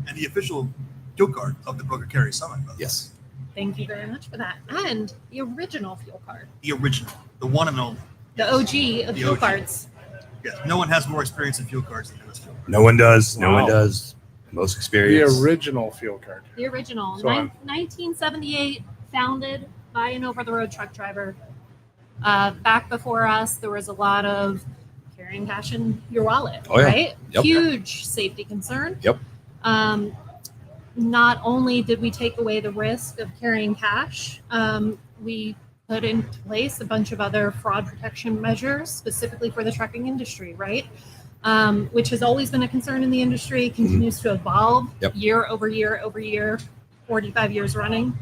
And the official fuel card of the Broker Carrier Summit. by the way. Yes. Thank you very much for that. And the original fuel card. The original, the one and only. The OG of The fuel OG. cards. Yes. No one has more experience in fuel cards than this fuel card. No one does. No one Wow. does. Most The experience. original fuel card. The original. So I'm- 1978, founded by an over-the-road truck driver. Back before us, there was a lot of carrying cash in your wallet, Oh, yeah. right? Yep. Huge safety concern. Yep. Not only did we take away the risk of carrying cash, we put in place a bunch of other fraud protection measures specifically for the trucking industry, right? Which has always been a concern in the industry, continues to evolve Yep. year over year over year, 45 years running.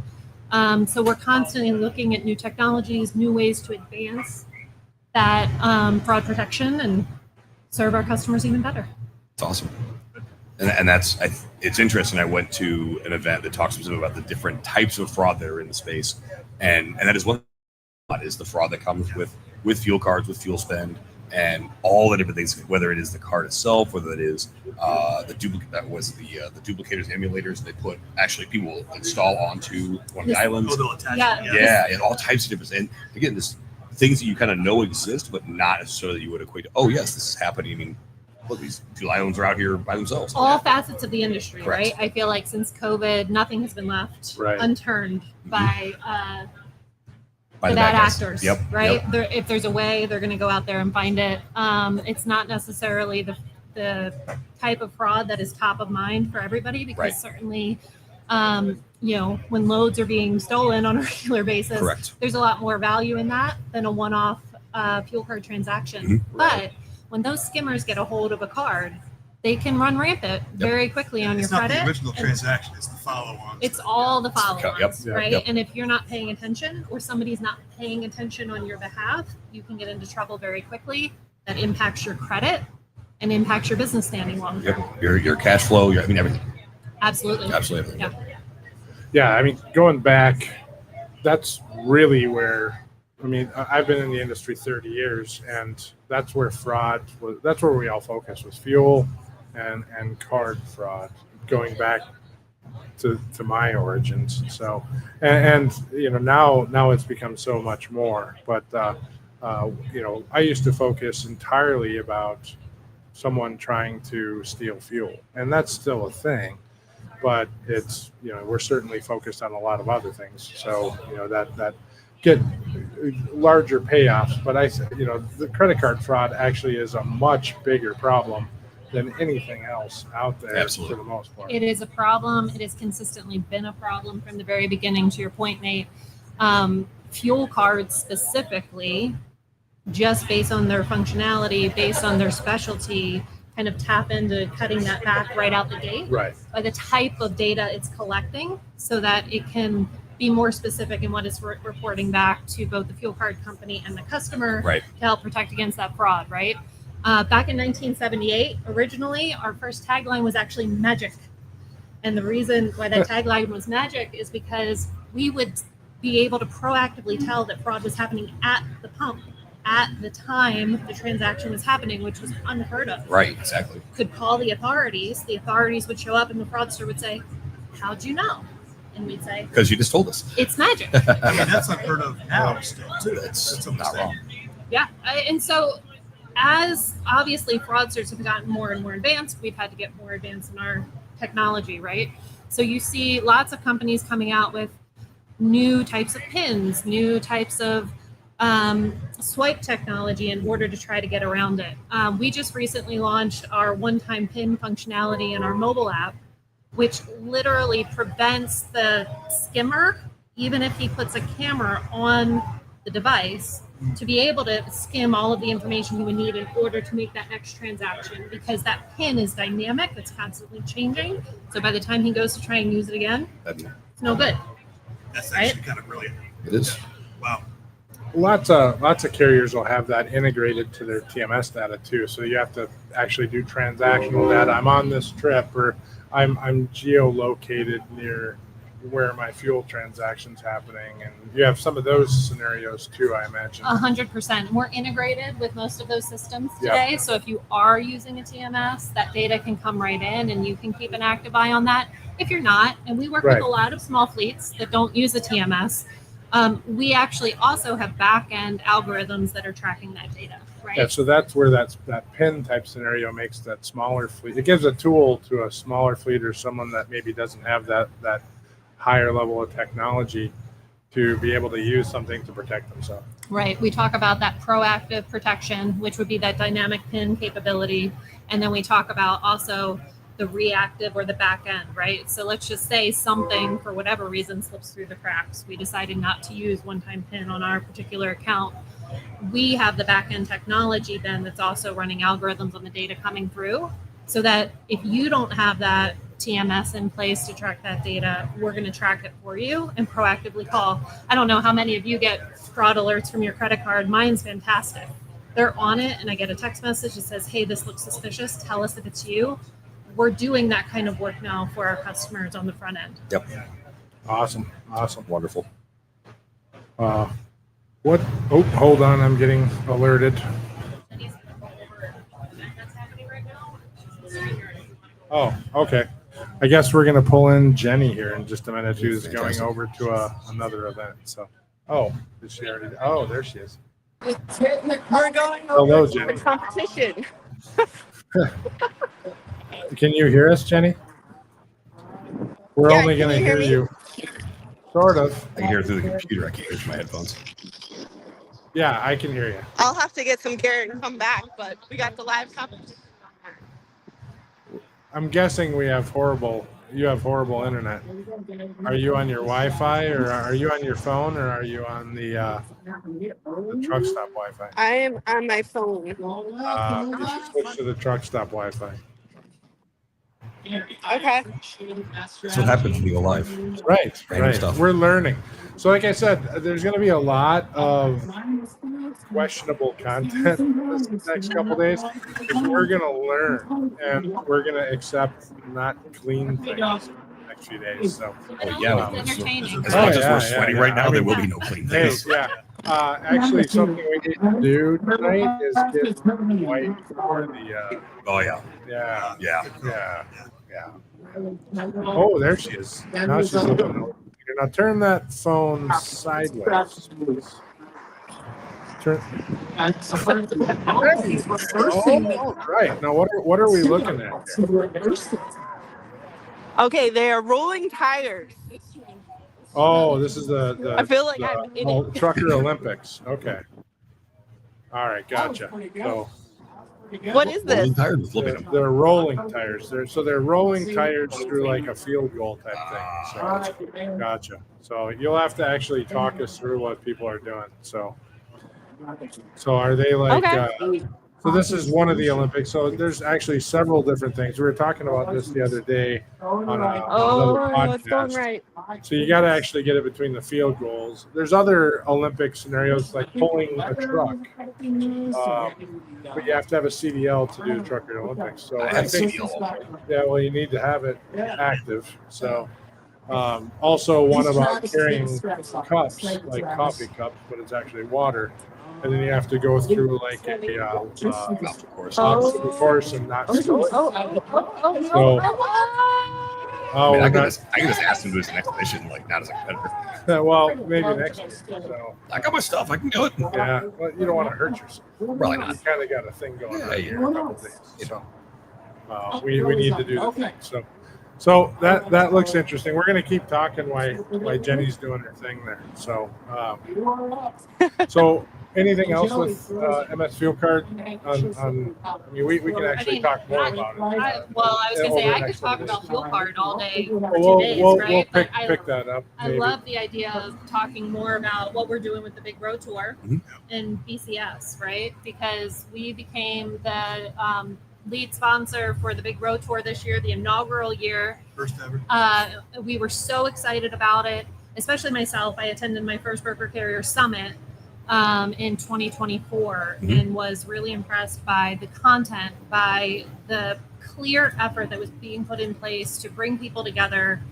So we're constantly looking at new technologies, new ways to advance that fraud protection and serve our customers even better. It's awesome. And it's interesting. I went to an event that talks specifically about the different types of fraud that are in the space. And that is one is the fraud that comes with fuel cards, with fuel spend, and all the different things, whether it is the card itself, whether it is the duplicators, emulators they put actually people will install onto one of the Yes. islands. Oh, they'll attach Yeah. it. Yeah, and all types of different. And again, this things that you kind of know exist, but not necessarily that you would equate to. Oh, yes, this is happening. I mean, look, these fuel islands are out here by themselves. All facets of the industry, Correct. right? I feel like since COVID, nothing has been left Right. unturned by By the the bad bad guys. actors, Yep. right? Yep. If there's a way, they're going to go out there and find it. It's not necessarily the type of fraud that is top of mind for everybody, because Right. certainly, when loads are being stolen on a regular basis, Correct. there's a lot more value in that than a one-off fuel card transaction. Mhm. But when those skimmers get a hold of a card, they can run rampant very quickly on your It's not credit. the original and transaction, it's the follow-on. it's all the follow-ons, Yep. Yeah. right? Yep. And if you're not paying attention, or somebody's not paying attention on your behalf, you can get into trouble very quickly. That impacts your credit and impacts your business standing long term. Yep. Your cash flow. Everything. Absolutely. Absolutely. Yeah. Yeah, I mean, going back, that's really where, I've been in the industry 30 years, and that's where fraud was. That's where we all focus, was fuel and card fraud. Going back to my origins. So, and now it's become so much more. But I used to focus entirely about someone trying to steal fuel, and that's still a thing. But it's we're certainly focused on a lot of other things. So that get larger payoffs. But the credit card fraud actually is a much bigger problem than anything else out there. Absolutely. For the most part. It is a problem. It has consistently been a problem from the very beginning, to your point, Nate. Fuel cards specifically, just based on their functionality, based on their specialty, kind of tap into cutting that back right out the gate. Right. By the type of data it's collecting, so that it can be more specific in what it's reporting back to both the fuel card company and the customer, Right. to help protect against that fraud, right? Back in 1978, originally, our first tagline was actually magic. And the reason why that tagline was magic is because we would be able to proactively tell that fraud was happening at the pump at the time the transaction was happening, which was unheard of. Right, exactly. Could call the authorities would show up and the fraudster would say, "How'd you know?" And we'd say, Because you just told us. "It's magic." I mean, that's unheard of now still, too. That's almost not wrong. Yeah. And so, as obviously fraudsters have gotten more and more advanced, we've had to get more advanced in our technology, right? So you see lots of companies coming out with new types of pins, new types of swipe technology in order to try to get around it. We just recently launched our one-time pin functionality in our mobile app, which literally prevents the skimmer, even if he puts a camera on the device, to be able to skim all of the information you would need in order to make that next transaction, because that pin is dynamic, it's constantly changing. So by the time he goes to try and use it again, it's no good. That's actually kind of brilliant. It is. Wow. Lots of carriers will have that integrated to their TMS data too. So you have to actually do transactional data. I'm on this trip, or I'm geolocated near where my fuel transaction's happening, and you have some of those scenarios too, I imagine. 100%. We're integrated with most of those systems today. So if you are using a TMS, that data can come right in and you can keep an active eye on that. If you're not, and we work with a lot of small fleets that don't use a TMS, we actually also have back-end algorithms that are tracking that data, right? Yeah, so that's where that pin type scenario makes that smaller fleet. It gives a tool to a smaller fleet or someone that maybe doesn't have that higher level of technology to be able to use something to protect themselves. Right. We talk about that proactive protection, which would be that dynamic pin capability. And then we talk about also the reactive or the back end, right? So let's just say something, for whatever reason, slips through the cracks. We decided not to use one-time pin on our particular account. We have the back end technology then that's also running algorithms on the data coming through, so that if you don't have that TMS in place to track that data, we're going to track it for you and proactively call. I don't know how many of you get fraud alerts from your credit card. Mine's fantastic. They're on it and I get a text message that says, "Hey, this looks suspicious. Tell us if it's you." We're doing that kind of work now for our customers on the front end. Yep. Awesome. Wonderful. What? Oh, hold on. I'm getting alerted. Oh, okay. I guess we're going to pull in Jenny here in just a minute, who's going over to another event. So, is she already? Oh, there she is. We're going Hello, over to Jenny. the competition. Can you hear us, Jenny? We're only can going to you hear hear me? you. Sort of. I can hear it through the computer. I can't hear it through my headphones. Yeah, I can hear you. I'll have to get some gear and come back, but we got the live competition. I'm guessing you have horrible internet. Are you on your Wi-Fi, or are you on your phone, or are you on the truck stop Wi-Fi? I am on my phone. You should switch to the truck stop Wi-Fi. Okay. That's what happens when you go live. Right. Random stuff. We're learning. So like I said, there's going to be a lot of questionable content this next couple days. We're going to learn, and we're going to accept not clean things in the next few days. So, Oh, yeah. It's entertaining. As much as yeah, we're sweating yeah. right now, I there mean, will be no clean hey, things. yeah. Actually, something we need to do tonight is get white for the. Oh, yeah. Yeah. Yeah. Yeah. Yeah. Oh, there she is. Now she's looking over. Now turn that phone sideways. Turn. Oh, right. Now what are we looking at here? Okay, they are rolling tires. Oh, this is I the feel like I'm in it. Trucker Olympics. Okay. All right, gotcha. So What is this? Rolling tires or flipping them? they're rolling tires. They're rolling tires through like a field goal type thing. So gotcha. So you'll have to actually talk us through what people are doing. So are they like? Okay. So this is one of the Olympics. So there's actually several different things. We were talking about this the other day on another it's going podcast. right. So you got to actually get it between the field goals. There's other Olympic scenarios like pulling a truck, but you have to have a CDL to do the Trucker Olympics. So I I have think, CDL. yeah, well, you need to have it active. So also one about carrying cups, like coffee cups, but it's actually water. And then you have to go through like a obstacle course and not spill it. So, I mean, I can just ask him to do his next mission, like not as a competitor. well, maybe next year. So, I got my stuff. I can do it. yeah, well, you don't want to hurt yourself. Probably You not. kind of got a thing going on Yeah. here in a couple days. So, we need to do the thing. So that looks interesting. We're going to keep talking while Jenny's doing her thing there. So, so anything else with MS Fuel Card? I mean, we can actually talk more about it. I was going to say, I could talk about Fuel Card all day for 2 We'll days, right? pick But that up. I maybe. love the idea of talking more about what we're doing with the Big Road Tour Mhm. and BCS, right? Because we became the lead sponsor for the Big Road Tour this year, the inaugural year. First ever. We were so excited about it, especially myself. I attended my first broker carrier summit in 2024 and was really impressed by the content, by the clear effort that was being put in place to bring people together,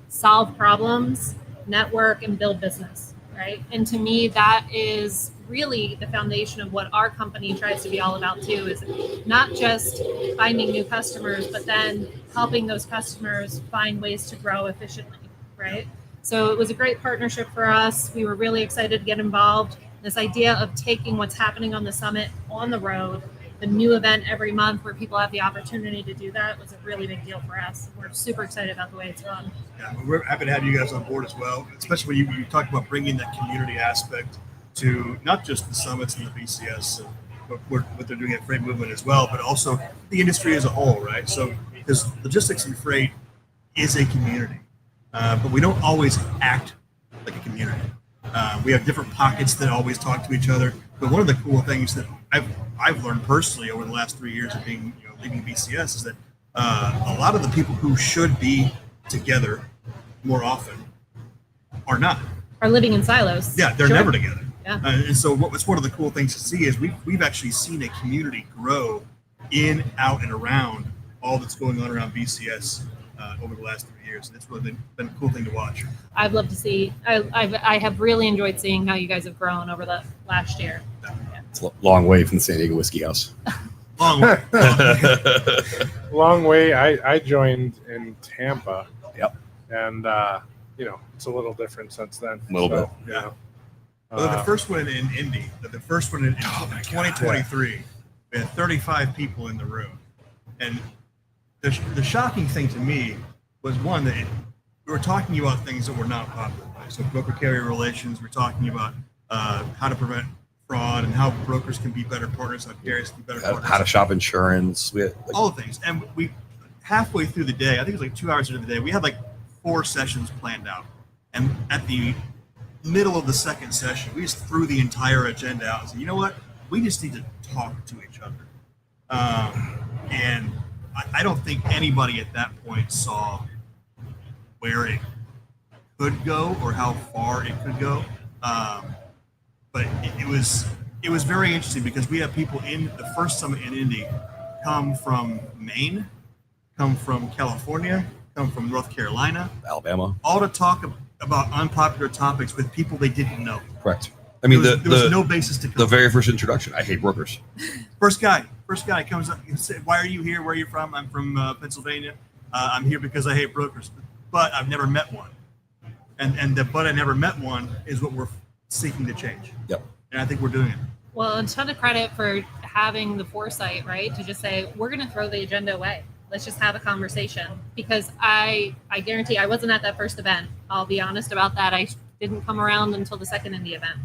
solve problems, network, and build business, right? And to me, that is really the foundation of what our company tries to be all about too, is not just finding new customers, but then helping those customers find ways to grow efficiently, right? So it was a great partnership for us. We were really excited to get involved. This idea of taking what's happening on the summit on the road, the new event every month where people have the opportunity to do that, was a really big deal for us. We're super excited about the way it's gone. Yeah, we're happy to have you guys on board as well, especially when you talk about bringing that community aspect to not just the summits and the BCS, but what they're doing at Freight Movement as well, but also the industry as a whole, right? So, because logistics and freight is a community, but we don't always act like a community. We have different pockets that always talk to each other. But one of the cool things that I've learned personally over the last 3 years of being leading BCS is that a lot of the people who should be together more often are not. Are living in silos. Yeah, they're Sure. never together. Yeah. And so what's one of the cool things to see is we've actually seen a community grow in, out, and around all that's going on around BCS over the last 3 years. And it's really been a cool thing to watch. I'd love to see. I have really enjoyed seeing how you guys have grown over the last year. It's a long way from the San Diego Whiskey House. Long way. Long way. I joined in Tampa. Yep. And it's a little different since then. A little bit. Yeah. Well, the first one in Indy, the first one in 2023, we had 35 people in the room. And the shocking thing to me was one that we were talking about things that were not popular. Right? So broker carrier relations, we're talking about how to prevent fraud and how brokers can be better partners, how carriers can be better partners. How to shop insurance. All the things. And we halfway through the day, I think it was like 2 hours into the day, we had like 4 sessions planned out. And at the middle of the second session, we just threw the entire agenda out and said, you know what? We just need to talk to each other. And I don't think anybody at that point saw where it could go or how far it could go. But it was very interesting because we have people in the first summit in Indy come from Maine, come from California, come from North Carolina, Alabama. all to talk about unpopular topics with people they didn't know. Correct. I mean, there was no basis to come. The very first introduction. I hate brokers. First guy comes up and says, "Why are you here? Where are you from?" I'm from Pennsylvania. I'm here because I hate brokers, but I've never met one. And the but I never met one is what we're seeking to change. Yep. And I think we're doing it. Well, a ton of credit for having the foresight, right? To just say, we're going to throw the agenda away. Let's just have a conversation. Because I guarantee I wasn't at that first event. I'll be honest about that. I didn't come around until the second in the event.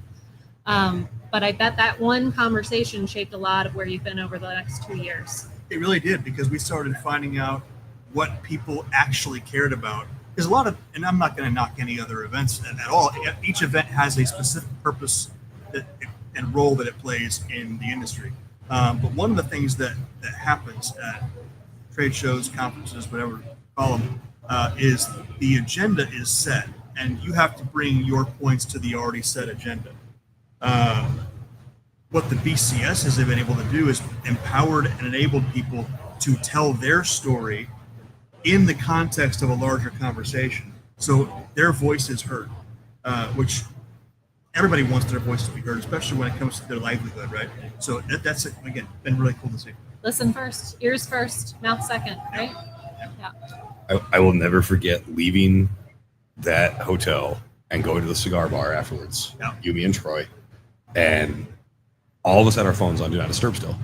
But I bet that one conversation shaped a lot of where you've been over the next 2 years. It really did, because we started finding out what people actually cared about. There's a lot of, and I'm not going to knock any other events at all. Each event has a specific purpose and role that it plays in the industry. But one of the things that happens at trade shows, conferences, whatever you call them, is the agenda is set, and you have to bring your points to the already set agenda. What the BCS has been able to do is empowered and enabled people to tell their story in the context of a larger conversation. So their voice is heard, which everybody wants their voice to be heard, especially when it comes to their livelihood, right? So that's, again, been really cool to see. Listen first, ears first, mouth second, right? Yeah. I will never forget leaving that hotel and going to the cigar bar afterwards. Yeah. You, me, and Troy. And all of us had our phones on Do Not Disturb still.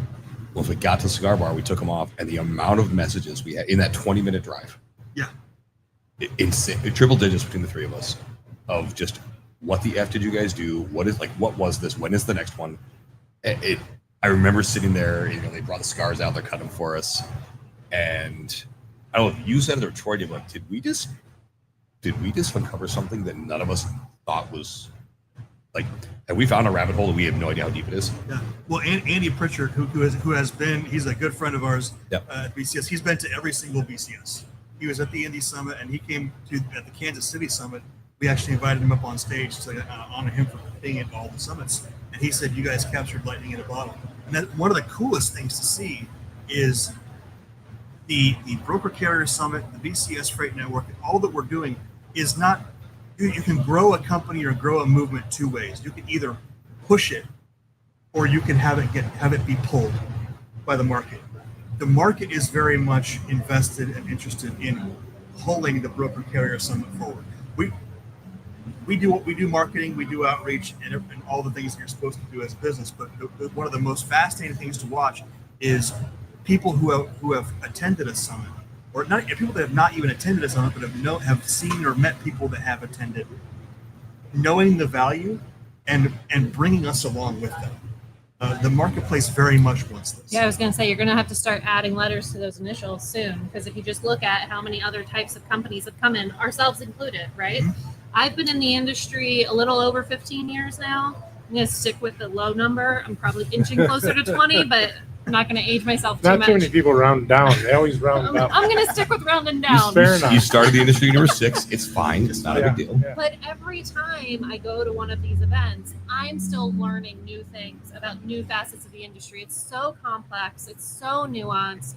Well, if we got to the cigar bar, we took them off, and the amount of messages we had in that 20-minute drive. Yeah. Insane. Triple digits between the three of us of just, what the F did you guys do? What was this? When is the next one? I remember sitting there, they brought the cigars out, they're cutting them for us. And I don't know if you said it or Troy did, but did we just uncover something that none of us thought was and we found a rabbit hole that we have no idea how deep it is. Yeah. Well, Andy Pritchard, who has been, he's a good friend of ours. Yep. At BCS. He's been to every single BCS. He was at the Indy Summit, and he came at the Kansas City Summit. We actually invited him up on stage to honor him for being at all the summits. And he said, "You guys captured lightning in a bottle." And that one of the coolest things to see is the broker carrier summit, the BCS Freight Network, and all that we're doing is not. You can grow a company or grow a movement two ways. You can either push it, or you can have it be pulled by the market. The market is very much invested and interested in pulling the broker carrier summit forward. We do marketing, we do outreach, and all the things that you're supposed to do as a business. But one of the most fascinating things to watch is people who have attended a summit, or not people that have not even attended a summit, but have seen or met people that have attended, knowing the value and bringing us along with them. The marketplace very much wants this. Yeah, I was going to say, you're going to have to start adding letters to those initials soon, because if you just look at how many other types of companies have come in, ourselves included, right? Mm-hmm. I've been in the industry a little over 15 years now. I'm going to stick with the low number. I'm probably inching closer to 20, but I'm not going to age myself too much. Not too many people round down. They always round up. I'm going to stick with rounding down. Fair enough. You started the industry number 6. It's fine. It's not a big deal. Yeah. But every time I go to one of these events, I'm still learning new things about new facets of the industry. It's so complex. It's so nuanced.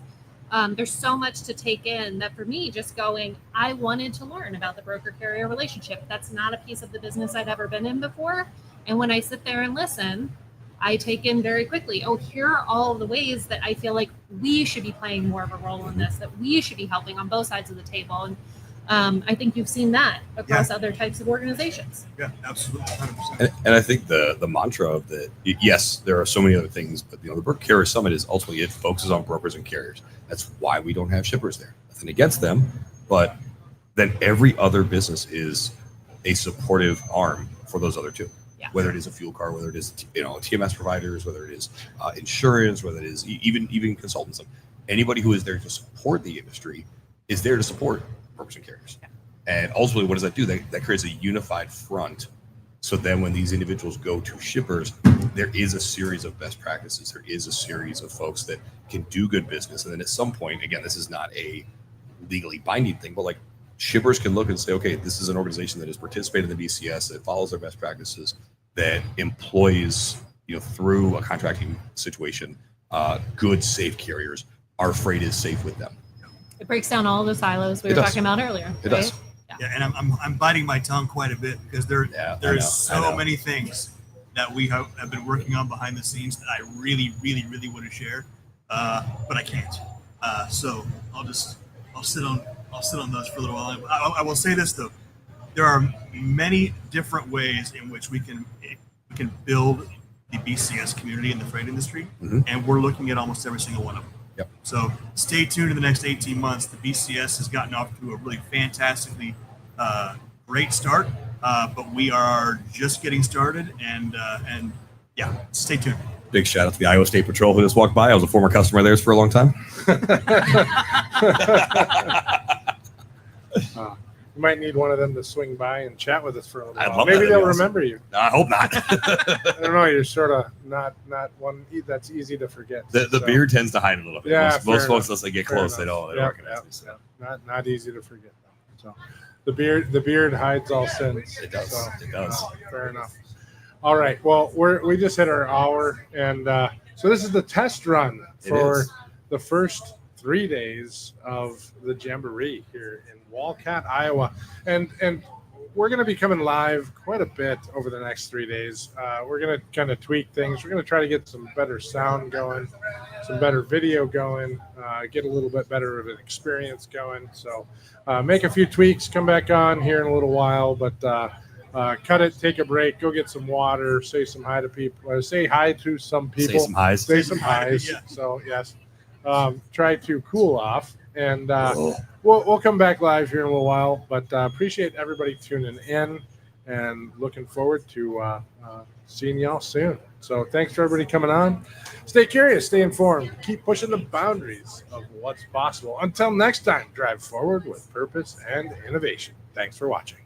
There's so much to take in that for me, just going, I wanted to learn about the broker-carrier relationship. That's not a piece of the business I've ever been in before. And when I sit there and listen, I take in very quickly, here are all the ways that I feel like we should be playing more of a role in this, that we should be helping on both sides of the table. And I think you've seen that across other types of organizations. Yeah, absolutely, 100%. And I think the mantra of yes, there are so many other things, but the Broker Carrier Summit is ultimately, it focuses on brokers and carriers. That's why we don't have shippers there. Nothing against them, but then every other business is a supportive arm for those other two. Yeah. Whether it is a fuel car, whether it is TMS providers, whether it is insurance, whether it is even consultants. Anybody who is there to support the industry is there to support brokers and carriers. Yeah. And ultimately, what does that do? That creates a unified front. So then when these individuals go to shippers, there is a series of best practices. There is a series of folks that can do good business. And then at some point, again, this is not a legally binding thing, but shippers can look and say, okay, this is an organization that has participated in the BCS, that follows their best practices, that employs, through a contracting situation, good, safe carriers. Our freight is safe with them. It breaks down all the silos we were talking about earlier. It does. Yeah, and I'm biting my tongue quite a bit because there's so many things that we have been working on behind the scenes that I really, really, really want to share, but I can't. So I'll sit on I'll sit on those for a little while. I will say this though, there are many different ways in which we can build the BCS community in the freight industry, and we're looking at almost every single one of them. Yep. So stay tuned in the next 18 months. The BCS has gotten off to a really fantastically great start, but we are just getting started, and yeah, stay tuned. Big shout out to the Iowa State Patrol who just walked by. I was a former customer of theirs for a long time. You might need one of them to swing by and chat with us for a little I'd while. love Maybe that. they'll That'd be remember you. I hope not. I don't know. You're sort of not one that's easy to forget. The So, beard tends to hide a little bit. Yeah, most fair folks, enough. as they get Fair close, enough. they don't Yep, recognize me. So. Not easy to forget. Though. So the beard hides all sins. It does. So, It does. fair enough. All right. Well, we just hit our hour, and so this is the test run for the first 3 days of the Jamboree here in Walcott, Iowa, and we're going to be coming live quite a bit over the next 3 days. We're going to kind of tweak things. We're going to try to get some better sound going, some better video going, get a little bit better of an experience going. So make a few tweaks, come back on here in a little while, but cut it, take a break, go get some water, say some hi to people, say hi to some people. Say some highs. Say some highs. Yeah. So, yes, try to cool off. And we'll come back live here in a little while, but appreciate everybody tuning in and looking forward to seeing y'all soon. So thanks for everybody coming on. Stay curious, stay informed, keep pushing the boundaries of what's possible. Until next time, drive forward with purpose and innovation. Thanks for watching.